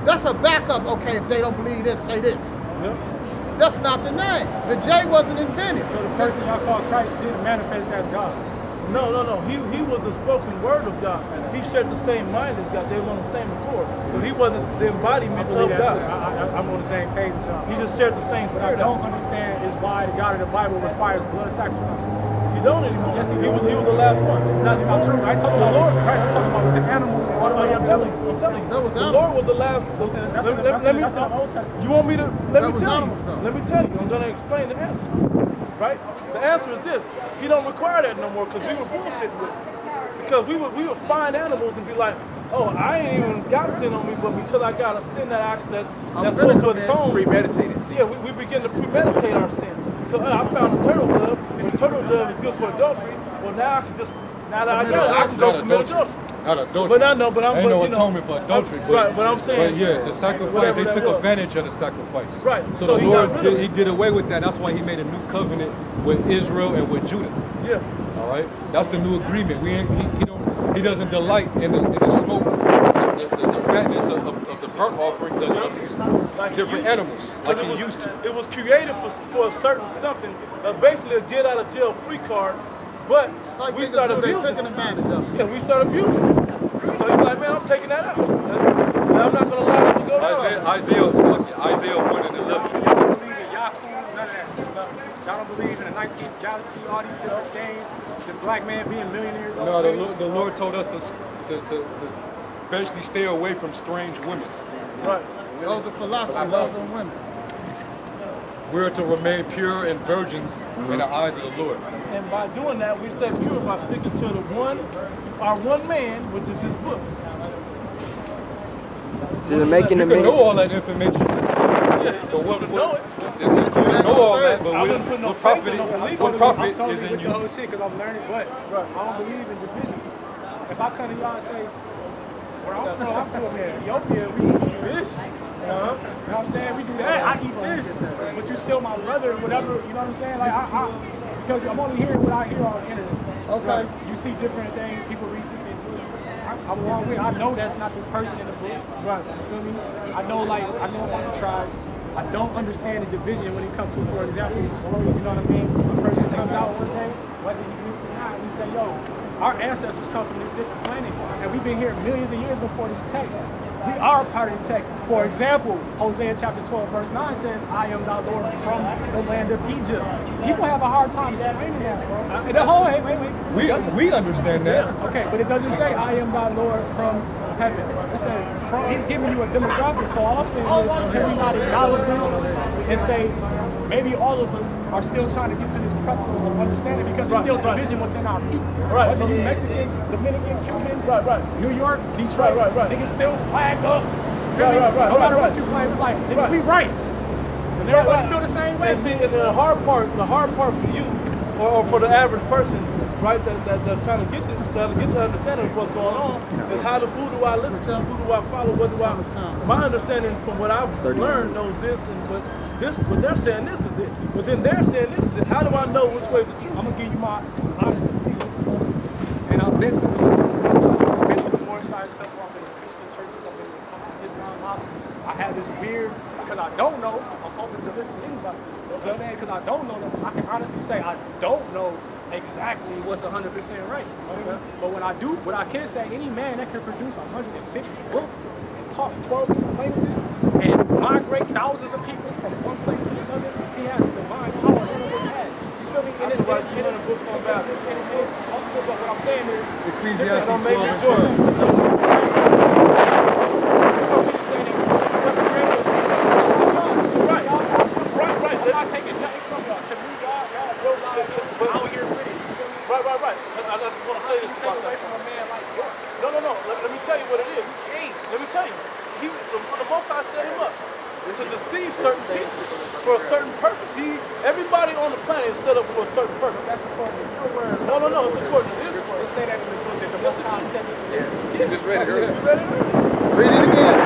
[SPEAKER 5] That's a backup, okay, if they don't believe this, say this.
[SPEAKER 1] Yep.
[SPEAKER 5] That's not the name. The J wasn't invented.
[SPEAKER 8] So the person y'all call Christ didn't manifest as God.
[SPEAKER 1] No. He was the spoken word of God. He shared the same mind as God. They were on the same accord. But he wasn't the embodiment of God.
[SPEAKER 8] I'm on the same page with y'all.
[SPEAKER 1] He just shared the same
[SPEAKER 8] What I
[SPEAKER 1] spirit.
[SPEAKER 8] don't understand is why the God of the Bible requires blood sacrifice.
[SPEAKER 1] He don't anymore.
[SPEAKER 8] Yes, he
[SPEAKER 1] was the last one.
[SPEAKER 8] That's not true. I ain't talking about Lord. I'm talking about the animals all the way up to
[SPEAKER 1] I'm telling you.
[SPEAKER 5] That was
[SPEAKER 1] the
[SPEAKER 5] animals.
[SPEAKER 1] Lord was the last.
[SPEAKER 8] That's in the Old Testament.
[SPEAKER 1] You want me to?
[SPEAKER 5] That was animals, though.
[SPEAKER 1] Let me tell you. I'm going to explain the answer. Right? The answer is this. He don't require that no more because we were bullshitting with it. Because we would find animals and be like, oh, I ain't even got sin on me, but because I got a sin that's supposed to atone.
[SPEAKER 7] Premeditated sin.
[SPEAKER 1] Yeah, we begin to premeditate our sin. Because I found a turtle dove. The turtle dove is good for adultery. Well, now I can just, now that I got it, I can go commit adultery.
[SPEAKER 3] Not adultery.
[SPEAKER 1] But I know, but I'm
[SPEAKER 3] ain't no
[SPEAKER 1] you know,
[SPEAKER 3] atonement for adultery.
[SPEAKER 1] Right, but I'm saying.
[SPEAKER 3] But yeah, the sacrifice,
[SPEAKER 1] whatever
[SPEAKER 3] they
[SPEAKER 1] that
[SPEAKER 3] took
[SPEAKER 1] was.
[SPEAKER 3] advantage of the sacrifice.
[SPEAKER 1] Right,
[SPEAKER 3] So,
[SPEAKER 1] so
[SPEAKER 3] the
[SPEAKER 1] he
[SPEAKER 3] Lord,
[SPEAKER 1] got rid of it.
[SPEAKER 3] he did away with that. That's why he made a new covenant with Israel and with Judah.
[SPEAKER 1] Yeah.
[SPEAKER 3] All right, that's the new agreement. He doesn't delight in the smoke, the fatness of the burnt offerings of these
[SPEAKER 1] Like
[SPEAKER 3] different
[SPEAKER 1] he used to.
[SPEAKER 3] animals, like he used to.
[SPEAKER 1] It was created for a certain something, basically a get out of jail free card, but
[SPEAKER 5] Like
[SPEAKER 1] we
[SPEAKER 5] niggas
[SPEAKER 1] started
[SPEAKER 5] do, they
[SPEAKER 1] abusing
[SPEAKER 5] taking
[SPEAKER 1] it.
[SPEAKER 5] advantage of it.
[SPEAKER 1] Yeah, we started abusing it. So he's like, man, I'm taking that out. And I'm not going to allow it to go down.
[SPEAKER 3] Isaiah 1 and 11.
[SPEAKER 8] black holes, none of that. Y'all don't believe in the 19th galaxy, all these different things. The black man being millionaires.
[SPEAKER 3] No, the Lord told us to basically stay away from strange women.
[SPEAKER 1] Right.
[SPEAKER 5] Those are philosophers, those are women.
[SPEAKER 3] We're to remain pure and virgins in the eyes of the Lord.
[SPEAKER 1] And by doing that, we stay pure by sticking to our one man, which is this book.
[SPEAKER 6] So they're making
[SPEAKER 3] You
[SPEAKER 6] the
[SPEAKER 3] can know
[SPEAKER 6] man.
[SPEAKER 3] all that information. It's cool.
[SPEAKER 1] Yeah, it's
[SPEAKER 3] But
[SPEAKER 1] cool to know it.
[SPEAKER 3] It's cool to know all that, but
[SPEAKER 1] I wouldn't put no
[SPEAKER 3] what
[SPEAKER 1] faith
[SPEAKER 3] profit,
[SPEAKER 1] in no belief.
[SPEAKER 3] what
[SPEAKER 8] I'm
[SPEAKER 3] profit
[SPEAKER 8] totally
[SPEAKER 3] is in
[SPEAKER 8] with
[SPEAKER 3] you?
[SPEAKER 8] the whole shit because I'm learning, but I don't believe in division. If I come to y'all and say, where I'm from, I grew up in Ethiopia, we do this. You know what I'm saying? We do that. I eat this, but you still my brother, whatever. You know what I'm saying? Like because I'm only hearing what I hear on the internet.
[SPEAKER 5] Okay.
[SPEAKER 8] You see different things. People read different books. I'm along with. I know that's not the person in the book. Right. You feel me? I know about the tribes. I don't understand the division when it comes to, for example, you know what I mean? A person comes out one day, whether he agrees or not, we say, yo, our ancestors come from this different planet, and we've been here millions of years before this text. We are a part of the text. For example, Hosea chapter 12, verse 9 says, I am thy Lord from the land of Egypt. People have a hard time explaining that, bro. And the whole, wait.
[SPEAKER 3] We understand that.
[SPEAKER 8] Okay, but it doesn't say, I am thy Lord from heaven. It says, he's giving you a demographic. So all I'm saying is, can we not acknowledge this and say, maybe all of us are still trying to get to this practical of understanding because there's still division within our people.
[SPEAKER 1] Right.
[SPEAKER 8] Whether you Mexican, Dominican, Cuban, New York, Detroit,
[SPEAKER 1] Right.
[SPEAKER 8] niggas still flag up. Feel me? No matter what you claim, like, nigga, we right. And everybody feel the same way.
[SPEAKER 1] And see, and the hard part for you, or for the average person, right, that's trying to get the understanding of what's going on, is who do I listen to, who do I follow, what do I. My understanding from what I've learned knows this, and but they're saying this is it. But then they're saying this is it. How do I know which way is the truth?
[SPEAKER 8] I'm gonna give you my honest opinion. And I've been through this. I've been to the Morris side stuff, I've been to Christian churches, I've been to Islam mosques. I have this weird, because I don't know, I'm open to listen to anybody. You know what I'm saying? Because I don't know them. I can honestly say I don't know exactly what's 100% right. But when I do, what I can say, any man that can produce 150 books and talk 12 different languages and migrate thousands of people from one place to another, he has a divine power none of us had. You feel me? And it's
[SPEAKER 1] books on Bible.
[SPEAKER 8] But what I'm saying is,
[SPEAKER 3] Ecclesiastes
[SPEAKER 1] Don't
[SPEAKER 3] 12
[SPEAKER 1] make me
[SPEAKER 3] and
[SPEAKER 1] join.
[SPEAKER 3] 12.
[SPEAKER 8] I'm not taking nothing from y'all. To me, God will lie out here with it. You feel me?
[SPEAKER 1] Right. I just want to say this
[SPEAKER 8] Take
[SPEAKER 1] about
[SPEAKER 8] away
[SPEAKER 1] that.
[SPEAKER 8] from a man like yours.
[SPEAKER 1] No. Let me tell you what it is. Let me tell you. The Most High set him up to deceive certain people for a certain purpose. Everybody on the planet is set up for a certain purpose.
[SPEAKER 8] That's according to your word.
[SPEAKER 1] No. It's according to this word.
[SPEAKER 8] Let's say that in the book that the Most High said it.
[SPEAKER 4] You just read it earlier.
[SPEAKER 1] You read it earlier.
[SPEAKER 5] Read it again.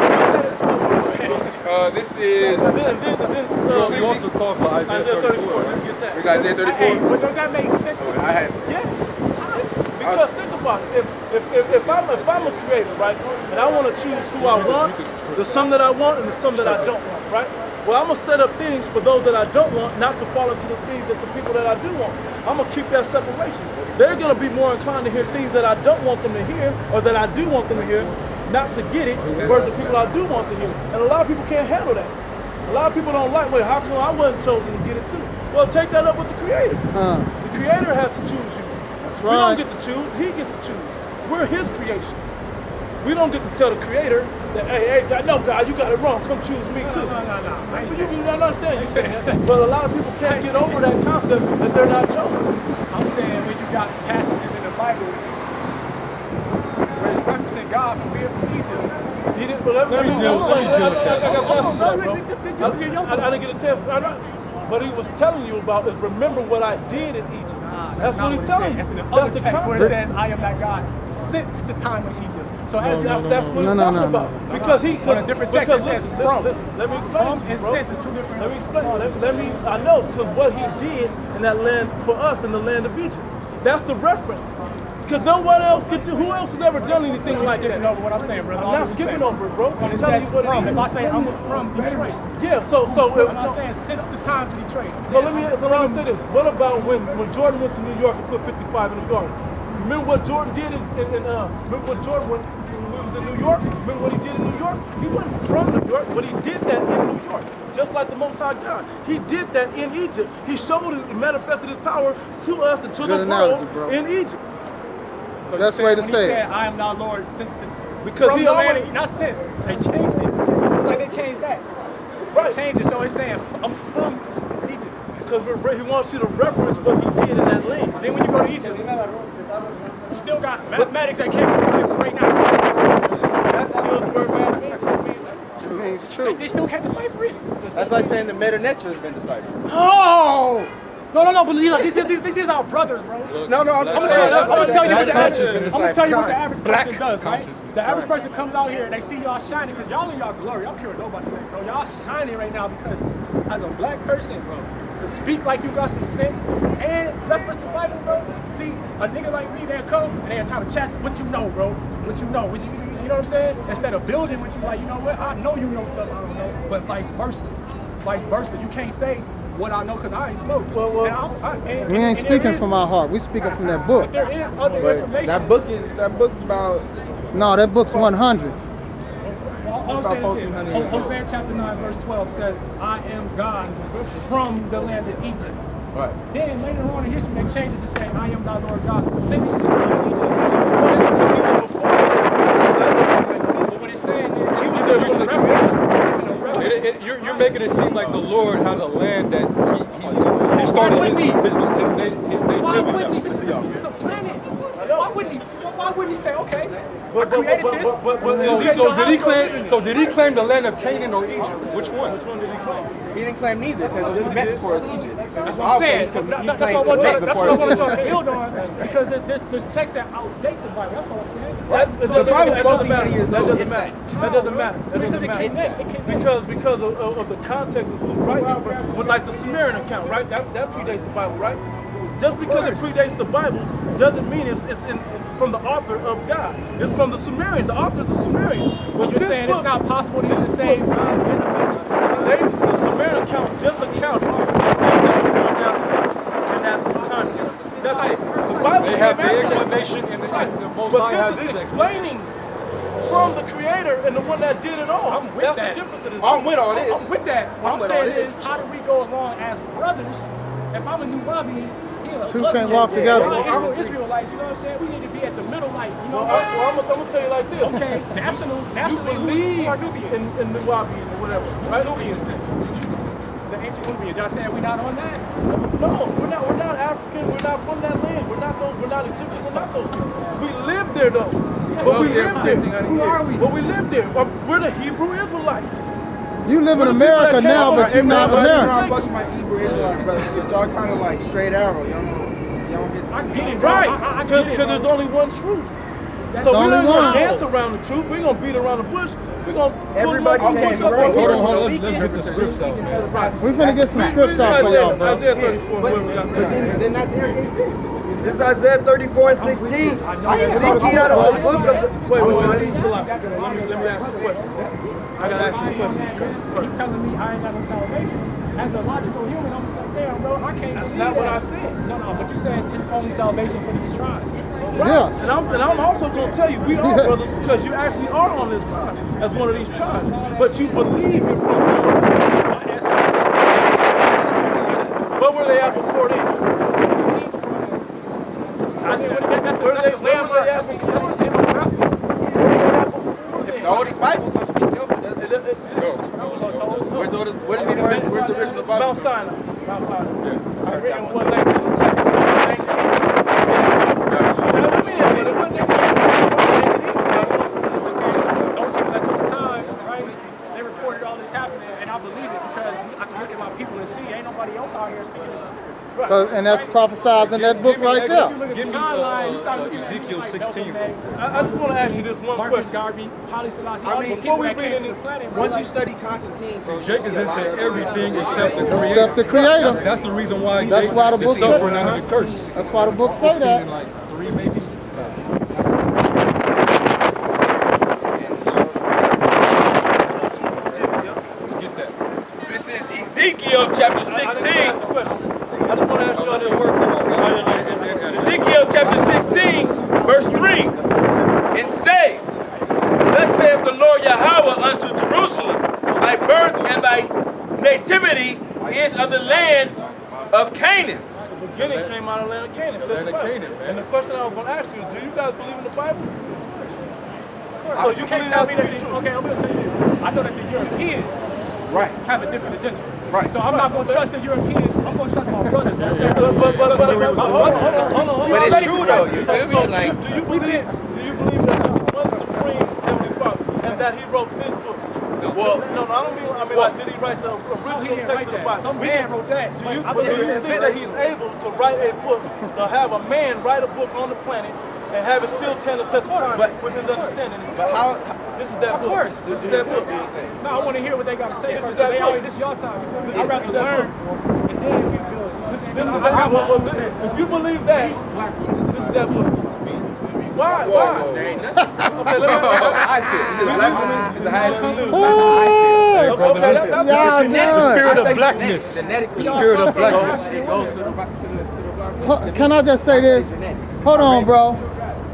[SPEAKER 4] This is.
[SPEAKER 3] You also call for Isaiah 34,
[SPEAKER 1] Let me
[SPEAKER 3] right?
[SPEAKER 1] get that.
[SPEAKER 4] We got Isaiah 34.
[SPEAKER 8] Hey, but does that make sense?
[SPEAKER 4] I had.
[SPEAKER 1] Yes. Because think about it. If I'm a creator, right, and I want to choose who I want, the some that I want and the some that I don't want, right? Well, I'm gonna set up things for those that I don't want, not to fall into the things that the people that I do want. I'm gonna keep that separation. They're gonna be more inclined to hear things that I don't want them to hear, or that I do want them to hear, not to get it, versus the people I do want to hear. And a lot of people can't handle that. A lot of people don't like, wait, how come I wasn't chosen to get it too? Well, take that up with the Creator. The Creator has to choose you.
[SPEAKER 5] That's
[SPEAKER 1] We don't
[SPEAKER 5] right.
[SPEAKER 1] get to choose, He gets to choose. We're His creation. We don't get to tell the Creator that, hey, God, no, God, you got it wrong. Come choose me too.
[SPEAKER 8] No. I ain't
[SPEAKER 1] You,
[SPEAKER 8] saying
[SPEAKER 1] I'm not saying you say that, but a lot of people can't get over that concept that they're not chosen.
[SPEAKER 8] I'm saying when you got passages in the Bible where it's referencing God from being from Egypt.
[SPEAKER 1] He didn't, but let me
[SPEAKER 3] deal with that.
[SPEAKER 1] I got passages for that, bro.
[SPEAKER 8] This is your yoke.
[SPEAKER 1] I didn't get a test. What he was telling you about is remember what I did in Egypt. That's what he's telling you.
[SPEAKER 8] That's in the
[SPEAKER 1] That's
[SPEAKER 8] other
[SPEAKER 1] the
[SPEAKER 8] text where it
[SPEAKER 1] context.
[SPEAKER 8] says, I am that God since the time of Egypt. So as
[SPEAKER 1] That's what he's talking about. Because he
[SPEAKER 8] on a different text it says from.
[SPEAKER 1] listen, let me explain
[SPEAKER 8] From
[SPEAKER 1] to you,
[SPEAKER 8] and
[SPEAKER 1] bro.
[SPEAKER 8] since are two different.
[SPEAKER 1] Let me explain. I know because what he did in that land for us in the land of Egypt. That's the reference. Because no one else could do. Who else has ever done anything like that?
[SPEAKER 8] Skipping over what I'm saying, brother.
[SPEAKER 1] I'm not skipping over it, bro. I'm
[SPEAKER 8] It
[SPEAKER 1] telling
[SPEAKER 8] says
[SPEAKER 1] you what
[SPEAKER 8] from.
[SPEAKER 1] it is.
[SPEAKER 8] If I say I'm from Detroit,
[SPEAKER 1] Yeah. So
[SPEAKER 8] I'm not saying since the time of Detroit.
[SPEAKER 1] So let me say this. What about when Jordan went to New York and put 55 in the garden? Remember what Jordan did remember what Jordan when he was in New York? Remember what he did in New York? He wasn't from New York, but he did that in New York. just like the Most High God. He did that in Egypt. He showed and manifested his power to us and to
[SPEAKER 5] Good
[SPEAKER 1] the
[SPEAKER 5] analogy,
[SPEAKER 1] world
[SPEAKER 5] bro.
[SPEAKER 1] in Egypt.
[SPEAKER 8] So
[SPEAKER 5] That's
[SPEAKER 8] you
[SPEAKER 5] the way
[SPEAKER 8] said-
[SPEAKER 5] to
[SPEAKER 8] when
[SPEAKER 5] say
[SPEAKER 8] he
[SPEAKER 5] it.
[SPEAKER 8] said, I am not Lord since the
[SPEAKER 1] Because
[SPEAKER 8] from
[SPEAKER 1] he
[SPEAKER 8] the
[SPEAKER 1] always-
[SPEAKER 8] land, not since. They changed it. It's like they changed that.
[SPEAKER 1] Right.
[SPEAKER 8] They changed it, so it's saying I'm from Egypt.
[SPEAKER 1] Because he wants you to reference what he did in that land.
[SPEAKER 8] Then when you go to Egypt, you still got mathematics that can't be deciphered right now.
[SPEAKER 1] That, you know what the word man means?
[SPEAKER 5] It means
[SPEAKER 8] They,
[SPEAKER 5] true.
[SPEAKER 8] they still can't decipher it.
[SPEAKER 4] That's like saying the Meta Nature has been deciphered.
[SPEAKER 8] Oh! No, but these are our brothers, bro.
[SPEAKER 4] No, I'm
[SPEAKER 8] I'm gonna tell you what the
[SPEAKER 3] consciousness.
[SPEAKER 8] average
[SPEAKER 3] Black
[SPEAKER 8] person does, right?
[SPEAKER 3] consciousness.
[SPEAKER 8] The average person comes out here and they see y'all shining because y'all in y'all glory. I don't care what nobody say, bro. Y'all shining right now because as a black person, bro, to speak like you got some sense and reference the Bible, bro. See, a nigga like me, they'll come and they'll try to chastise what you know, bro. What you know, you know what I'm saying? Instead of building with you, like, you know what? I know you know stuff I don't know, but vice versa. Vice versa. You can't say what I know because I ain't smoke.
[SPEAKER 1] Well,
[SPEAKER 5] We ain't speaking from our heart. We speaking from that book.
[SPEAKER 8] But there is other
[SPEAKER 4] But
[SPEAKER 8] information.
[SPEAKER 4] that book's about
[SPEAKER 5] No, that book's 100.
[SPEAKER 8] All I'm saying is this. Hosea chapter 9 verse 12 says, I am God from the land of Egypt.
[SPEAKER 4] right.
[SPEAKER 8] Then later on in history they changed it to say, I am thy Lord God since the time of Egypt. But what it's saying is, it's just a reference.
[SPEAKER 3] You're making it seem like the Lord has a land that he started his nativity.
[SPEAKER 8] Why wouldn't he? This is a planet. Why wouldn't he say, okay, I created this.
[SPEAKER 3] So did he claim the land of Canaan or Egypt? Which one?
[SPEAKER 1] Which one did he claim?
[SPEAKER 4] He didn't claim neither because it was Kemet before it was Egypt.
[SPEAKER 8] That's what I'm saying.
[SPEAKER 4] He
[SPEAKER 8] That's what I
[SPEAKER 4] claimed
[SPEAKER 8] want
[SPEAKER 4] Kemet
[SPEAKER 8] to
[SPEAKER 4] before it was
[SPEAKER 8] talk
[SPEAKER 4] Egypt.
[SPEAKER 8] build on because there's texts that outdate the Bible. That's what I'm saying.
[SPEAKER 4] The Bible
[SPEAKER 1] That
[SPEAKER 4] 1,400 years
[SPEAKER 1] That
[SPEAKER 4] old.
[SPEAKER 1] doesn't matter. That doesn't matter. That doesn't
[SPEAKER 8] Because it
[SPEAKER 1] matter.
[SPEAKER 8] connect.
[SPEAKER 1] Because of the context of who's writing, with like the Sumerian account, right? That predates the Bible, right? Just because it predates the Bible doesn't mean it's from the author of God. It's from the Sumerians. The author of the Sumerians.
[SPEAKER 8] But you're saying it's not possible to use the same
[SPEAKER 1] The Sumerian account just accounted for things that was going down in that time period. That's it. The Bible
[SPEAKER 3] They have
[SPEAKER 1] came
[SPEAKER 3] the
[SPEAKER 1] after that.
[SPEAKER 3] explanation and the Most
[SPEAKER 1] But
[SPEAKER 3] High has
[SPEAKER 1] this
[SPEAKER 3] his
[SPEAKER 1] is
[SPEAKER 3] explanation.
[SPEAKER 1] explaining from the Creator and the one that did it all.
[SPEAKER 8] I'm with
[SPEAKER 1] That's
[SPEAKER 8] that.
[SPEAKER 1] the difference of this.
[SPEAKER 4] I'm with all this.
[SPEAKER 8] I'm with that. What
[SPEAKER 4] I'm
[SPEAKER 8] I'm
[SPEAKER 4] with
[SPEAKER 8] saying
[SPEAKER 4] all this,
[SPEAKER 8] is,
[SPEAKER 4] for
[SPEAKER 8] how do we go along as brothers? If I'm a new Bobby,
[SPEAKER 5] Two can't walk together.
[SPEAKER 8] Israelites, you know what I'm saying? We need to be at the middle, like, you know
[SPEAKER 1] Well,
[SPEAKER 8] what?
[SPEAKER 1] I'm gonna tell you like this.
[SPEAKER 8] Okay, nationally,
[SPEAKER 1] You believe
[SPEAKER 8] who are Nubians?
[SPEAKER 1] in Nubians or whatever, right?
[SPEAKER 8] Nubians. The ancient Nubians. Y'all saying we not on that?
[SPEAKER 1] No, we're not African. We're not from that land. We're not Egyptian. We're not those people. We live there though. But we live there.
[SPEAKER 8] Who are we?
[SPEAKER 1] But we live there. We're the Hebrew Israelites.
[SPEAKER 5] You live in America now, but you're not American.
[SPEAKER 4] I'm fussing my Hebrew Israelite brother. Y'all kind of like straight arrow. Y'all hit.
[SPEAKER 8] I get it, bro.
[SPEAKER 1] Right.
[SPEAKER 8] I get
[SPEAKER 1] Because
[SPEAKER 8] it,
[SPEAKER 1] there's
[SPEAKER 8] bro.
[SPEAKER 1] only one truth.
[SPEAKER 8] That's
[SPEAKER 1] So
[SPEAKER 5] the
[SPEAKER 1] we're
[SPEAKER 5] only
[SPEAKER 1] not gonna
[SPEAKER 5] one.
[SPEAKER 1] dance around the truth. We're gonna beat around the bush. We're gonna
[SPEAKER 6] Everybody
[SPEAKER 1] pull them up,
[SPEAKER 6] came
[SPEAKER 1] pull them
[SPEAKER 6] from
[SPEAKER 1] up.
[SPEAKER 3] Hold on, let's get the scripts out.
[SPEAKER 5] We finna get some scripts out for y'all, bro.
[SPEAKER 1] Isaiah 34.
[SPEAKER 4] But
[SPEAKER 1] whoever got that.
[SPEAKER 4] then not there against this.
[SPEAKER 6] This is Isaiah 34 and 16.
[SPEAKER 8] I know that.
[SPEAKER 6] Seek ye out of the book of the...
[SPEAKER 1] Wait, chill out. Let me ask you a question. I gotta ask you a question.
[SPEAKER 8] You telling me I ain't got no salvation? As a logical human, I'm gonna say, damn, bro, I can't
[SPEAKER 1] That's
[SPEAKER 8] believe
[SPEAKER 1] not what
[SPEAKER 8] that.
[SPEAKER 1] I said.
[SPEAKER 8] No, but you said it's only salvation for these tribes.
[SPEAKER 5] Yes.
[SPEAKER 1] And I'm also gonna tell you, we are brothers because you actually are on this side as one of these tribes. But you believe you're from somewhere.
[SPEAKER 8] My answer is
[SPEAKER 1] Where were they at before then?
[SPEAKER 8] I mean, that's the landmark. That's the demographic.
[SPEAKER 4] The oldest Bible comes from Ethiopia, doesn't it? Where's the original Bible?
[SPEAKER 1] Mount Sinai. Mount Sinai.
[SPEAKER 4] I heard that
[SPEAKER 1] Written
[SPEAKER 4] one.
[SPEAKER 1] what language? Ancient Egypt.
[SPEAKER 8] Those people at those times, right? They reported all this happening, and I believe it because I can look at my people and see ain't nobody else out here speaking.
[SPEAKER 5] And that's prophesied in that book right there.
[SPEAKER 3] Give me Ezekiel 16.
[SPEAKER 1] I just want to ask you this one
[SPEAKER 8] Marcus
[SPEAKER 1] question.
[SPEAKER 8] Garvey, Haile Selassie,
[SPEAKER 4] I
[SPEAKER 8] all
[SPEAKER 4] mean,
[SPEAKER 8] these
[SPEAKER 1] before
[SPEAKER 8] people
[SPEAKER 1] we
[SPEAKER 8] that
[SPEAKER 1] bring
[SPEAKER 8] came
[SPEAKER 1] in
[SPEAKER 8] to the planet.
[SPEAKER 4] Once you study Constantine, bro,
[SPEAKER 3] Jake is into everything except the
[SPEAKER 5] Except the
[SPEAKER 3] creator.
[SPEAKER 5] Creator.
[SPEAKER 3] That's the reason why
[SPEAKER 5] That's
[SPEAKER 3] Jake
[SPEAKER 5] why the
[SPEAKER 3] is
[SPEAKER 5] book
[SPEAKER 3] suffering
[SPEAKER 5] said-
[SPEAKER 3] under the curse.
[SPEAKER 5] That's why the book say
[SPEAKER 3] 16
[SPEAKER 5] that.
[SPEAKER 3] and like 3 maybe. Get that.
[SPEAKER 7] This is Ezekiel chapter 16.
[SPEAKER 1] I just want to ask you all this work.
[SPEAKER 7] Ezekiel chapter 16, verse 3. And say, Thus saith the Lord Yahweh unto Jerusalem, thy birth and thy
[SPEAKER 1] beginning came out of the land of Canaan.
[SPEAKER 3] Land of Canaan, man.
[SPEAKER 1] And the question I was going to ask you is, do you guys believe in the Bible?
[SPEAKER 8] So you can't tell me that. Okay, I'm gonna tell you this. I know that the Europeans have a different agenda.
[SPEAKER 5] Right.
[SPEAKER 8] So I'm not gonna trust the Europeans. I'm gonna trust my brothers.
[SPEAKER 1] But it's
[SPEAKER 4] true though. You feel me? Like,
[SPEAKER 1] do you believe that there's one supreme heavenly Father and that He wrote this book?
[SPEAKER 4] well,
[SPEAKER 1] No, I don't mean. I mean, like, did He write the original text of the Bible?
[SPEAKER 8] Some man wrote that.
[SPEAKER 1] Do you think that He's able to write a book, to have a man write a book on the planet and have it still stand the test of time with his understanding?
[SPEAKER 4] but how?
[SPEAKER 1] This is that book.
[SPEAKER 8] Of course.
[SPEAKER 1] This is that book.
[SPEAKER 8] No, I want to hear what they got to say.
[SPEAKER 1] This is
[SPEAKER 8] First.
[SPEAKER 1] that
[SPEAKER 8] They
[SPEAKER 1] book.
[SPEAKER 8] always, this is your time. I'd rather learn, and then we build. This is
[SPEAKER 1] I
[SPEAKER 8] I
[SPEAKER 1] got
[SPEAKER 8] got my own
[SPEAKER 1] what
[SPEAKER 8] sense.
[SPEAKER 1] If you believe that, this is that book. Why?
[SPEAKER 4] There ain't nothing.
[SPEAKER 1] Okay, let me.
[SPEAKER 4] I feel. Is the highest
[SPEAKER 3] Hey, brother,
[SPEAKER 1] Okay,
[SPEAKER 3] the spirit of blackness. The spirit of blackness.
[SPEAKER 5] Can I just say this? Hold on, bro.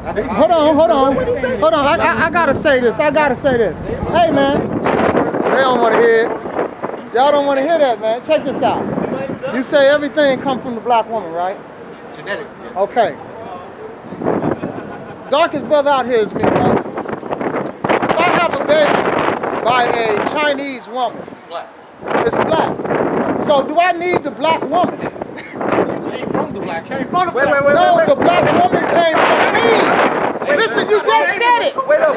[SPEAKER 5] Hold on. I gotta say this. Hey, man. They don't want to hear it. Y'all don't want to hear that, man. Check this out. You say everything come from the black woman, right?
[SPEAKER 4] Genetically. Yes.
[SPEAKER 5] Okay. Darkest brother out here is me, right? If I have a baby by a Chinese woman,
[SPEAKER 4] It's black.
[SPEAKER 5] it's black. So do I need the black woman?
[SPEAKER 4] Came from the black.
[SPEAKER 5] No, the black woman came from me. Listen, you just said it.
[SPEAKER 6] Wait up.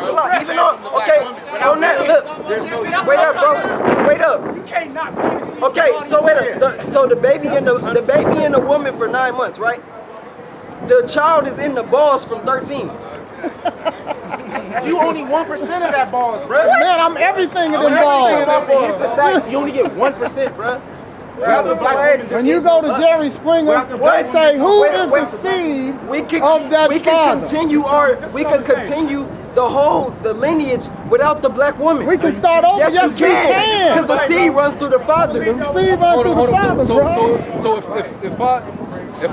[SPEAKER 6] Slow. Even on, okay, on that, look. Wait up, bro. Wait up.
[SPEAKER 8] You can't not bring the seed.
[SPEAKER 6] Okay, so wait up. So the baby and the woman for 9 months, right? The child is in the balls from 13.
[SPEAKER 4] You only 1% of that balls, bro.
[SPEAKER 5] Man, I'm everything in them balls.
[SPEAKER 4] You only get 1%, bro.
[SPEAKER 5] When you go to Jerry Springer, they say, who is the seed of that father?
[SPEAKER 6] We can continue the lineage without the black woman.
[SPEAKER 5] We can start over.
[SPEAKER 6] Yes,
[SPEAKER 5] Yes,
[SPEAKER 6] you
[SPEAKER 5] we
[SPEAKER 6] can.
[SPEAKER 5] can.
[SPEAKER 6] Because the seed runs through the father.
[SPEAKER 5] The seed runs through the father, bro.
[SPEAKER 3] So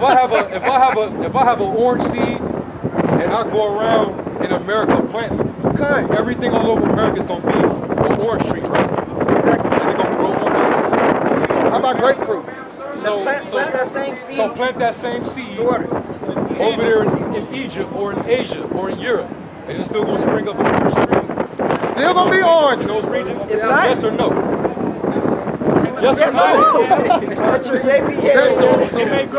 [SPEAKER 3] if I have an orange seed and I go around in America planting, everything all over America is gonna be an orange tree, right?
[SPEAKER 6] Exactly.
[SPEAKER 3] Is it gonna grow oranges?
[SPEAKER 5] How about grapefruit?
[SPEAKER 6] Plant that same seed.
[SPEAKER 3] So plant that same seed
[SPEAKER 6] Daughter.
[SPEAKER 3] over there in Egypt or in Asia or in Europe, and it's still gonna spring up an orange tree
[SPEAKER 5] Still gonna be orange.
[SPEAKER 3] in those regions.
[SPEAKER 6] It's not.
[SPEAKER 3] Yes or no? Yes or
[SPEAKER 6] Yes,
[SPEAKER 3] no?
[SPEAKER 6] That's your ABA.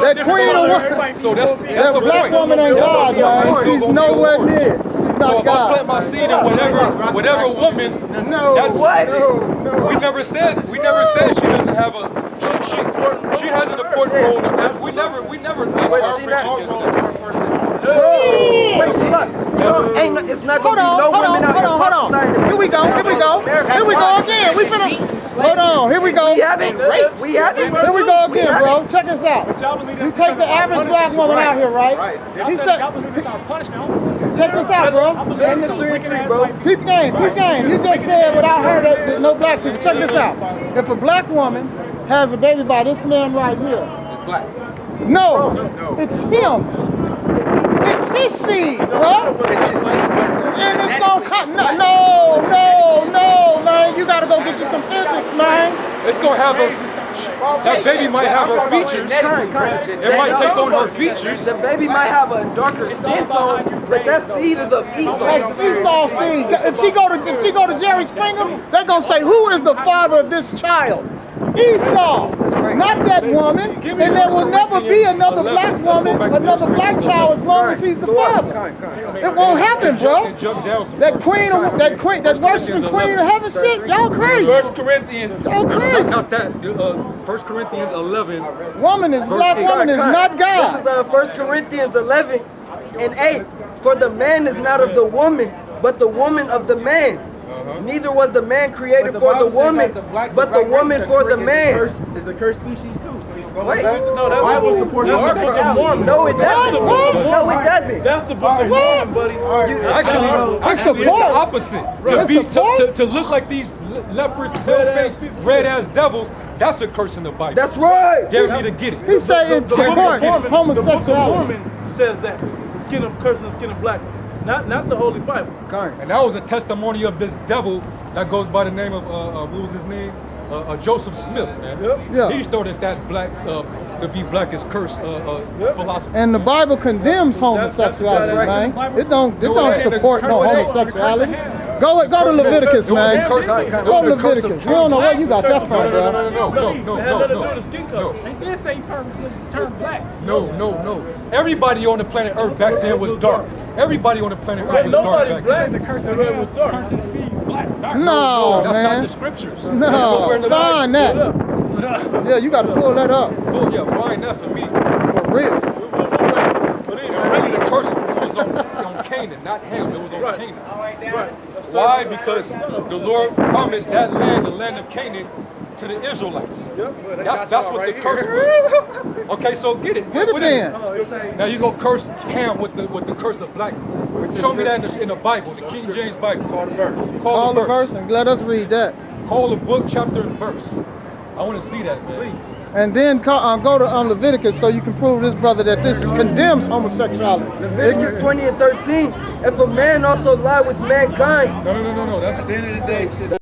[SPEAKER 5] That queen of
[SPEAKER 3] So that's
[SPEAKER 5] that
[SPEAKER 3] the
[SPEAKER 5] black
[SPEAKER 3] point.
[SPEAKER 5] woman ain't God, man. She's nowhere near. She's
[SPEAKER 3] So
[SPEAKER 5] not
[SPEAKER 3] if I plant my
[SPEAKER 5] God.
[SPEAKER 3] seed in whatever woman,
[SPEAKER 5] No.
[SPEAKER 3] that's
[SPEAKER 6] What?
[SPEAKER 3] we never said she doesn't have a she has an important role in the earth. We never
[SPEAKER 6] But she not. Wait, see, look. It's not
[SPEAKER 5] Hold
[SPEAKER 6] gonna be no women out here
[SPEAKER 5] on.
[SPEAKER 6] prophesying the
[SPEAKER 5] Here we go again. We finna. Hold on. Here we go.
[SPEAKER 6] We haven't. We haven't.
[SPEAKER 5] Here we go again, bro. Check this out. You take the average black woman out here, right? He said,
[SPEAKER 8] Y'all believe this out punishment.
[SPEAKER 5] check this out, bro.
[SPEAKER 6] And it's 3 and 3, bro.
[SPEAKER 5] Peep game. You just said what I heard that no black people. Check this out. If a black woman has a baby by this man right here,
[SPEAKER 4] It's black.
[SPEAKER 5] no, it's him. It's his seed, bro. And it's gonna come. No, man. You gotta go get you some physics, man.
[SPEAKER 3] it's gonna have that baby might have her features. It might take on her features.
[SPEAKER 6] The baby might have a darker skin tone, but that seed is of Esau.
[SPEAKER 5] That's Esau seed. If she go to Jerry Springer, they're gonna say, who is the father of this child? Esau, not that woman. And there will never be another black woman, another black child as long as he's the father. It won't happen, bro.
[SPEAKER 3] And jump down some
[SPEAKER 5] That worshiping queen of heaven shit, y'all crazy.
[SPEAKER 4] 1 Corinthians.
[SPEAKER 5] Y'all crazy.
[SPEAKER 3] Not that. 1 Corinthians 11.
[SPEAKER 5] Black woman is not God.
[SPEAKER 6] This is 1 Corinthians 11 and 8. For the man is not of the woman, but the woman of the man. Neither was the man created for the woman, but the woman for the man.
[SPEAKER 4] Is a cursed species too. So you go.
[SPEAKER 6] Wait.
[SPEAKER 4] No, the Bible supports
[SPEAKER 1] That's the book of Mormon.
[SPEAKER 6] No, it doesn't. No, it doesn't.
[SPEAKER 1] That's the book of Mormon, buddy.
[SPEAKER 3] Actually, it's the opposite. To look like these lepers, pale-faced, red-ass devils, that's a curse in the Bible.
[SPEAKER 6] That's right.
[SPEAKER 3] Dare me to get it.
[SPEAKER 5] He said it
[SPEAKER 1] The book of
[SPEAKER 5] supports
[SPEAKER 1] Mormon,
[SPEAKER 5] homosexuality.
[SPEAKER 1] says that the skin of curse and the skin of blackness, not the Holy Bible.
[SPEAKER 3] And that was a testimony of this devil that goes by the name of what was his name? Joseph Smith, man.
[SPEAKER 1] Yep.
[SPEAKER 5] Yeah.
[SPEAKER 3] He started that black to be black is cursed philosophy.
[SPEAKER 5] And the Bible condemns homosexuality,
[SPEAKER 1] That's
[SPEAKER 5] man. It don't
[SPEAKER 3] ahead.
[SPEAKER 5] support no
[SPEAKER 8] Curse
[SPEAKER 5] homosexuality.
[SPEAKER 8] Ham.
[SPEAKER 5] Go to Leviticus, man.
[SPEAKER 3] Curse-
[SPEAKER 5] Go to
[SPEAKER 3] the curse of
[SPEAKER 5] Leviticus. We don't know where you got that from, bro.
[SPEAKER 3] No.
[SPEAKER 1] It had nothing to do with the skin color.
[SPEAKER 8] They did say turn black.
[SPEAKER 3] No. Everybody on the planet Earth back then was dark. Everybody on the planet Earth
[SPEAKER 1] Right,
[SPEAKER 3] was dark
[SPEAKER 1] nobody
[SPEAKER 3] back
[SPEAKER 1] black.
[SPEAKER 3] then.
[SPEAKER 8] The curse of
[SPEAKER 1] Everybody
[SPEAKER 8] Ham
[SPEAKER 1] was dark.
[SPEAKER 8] turned his seeds black. Dark.
[SPEAKER 5] No,
[SPEAKER 3] that's not
[SPEAKER 5] man.
[SPEAKER 3] the scriptures. That's
[SPEAKER 5] No,
[SPEAKER 3] nowhere in the Bible.
[SPEAKER 5] find that. Yeah, you got to pull that up.
[SPEAKER 3] Find that for me.
[SPEAKER 5] For real.
[SPEAKER 1] But
[SPEAKER 3] And
[SPEAKER 1] anyway,
[SPEAKER 3] really, the curse was on Canaan, not Ham. It was on
[SPEAKER 1] Right.
[SPEAKER 3] Canaan.
[SPEAKER 1] right.
[SPEAKER 3] Why? Because the Lord promised that land, the land of Canaan, to the Israelites.
[SPEAKER 1] Yep, well, they
[SPEAKER 3] That's
[SPEAKER 1] got y'all
[SPEAKER 3] what the
[SPEAKER 1] right
[SPEAKER 3] curse
[SPEAKER 1] here.
[SPEAKER 3] was. Okay, so get it.
[SPEAKER 5] Get it
[SPEAKER 3] What is
[SPEAKER 5] then.
[SPEAKER 3] Now he's gonna curse Ham with the curse of blackness. Show me that in the Bible, the King James Bible.
[SPEAKER 1] Call the verse.
[SPEAKER 5] Call the verse and let us read that.
[SPEAKER 3] Call the book, chapter, and verse. I want to see that, man. Please.
[SPEAKER 5] And then go to Leviticus so you can prove this brother that this condemns homosexuality.
[SPEAKER 6] Leviticus 20 and 13. If a man also lie with mankind,
[SPEAKER 3] No. That's
[SPEAKER 4] At the end of the day,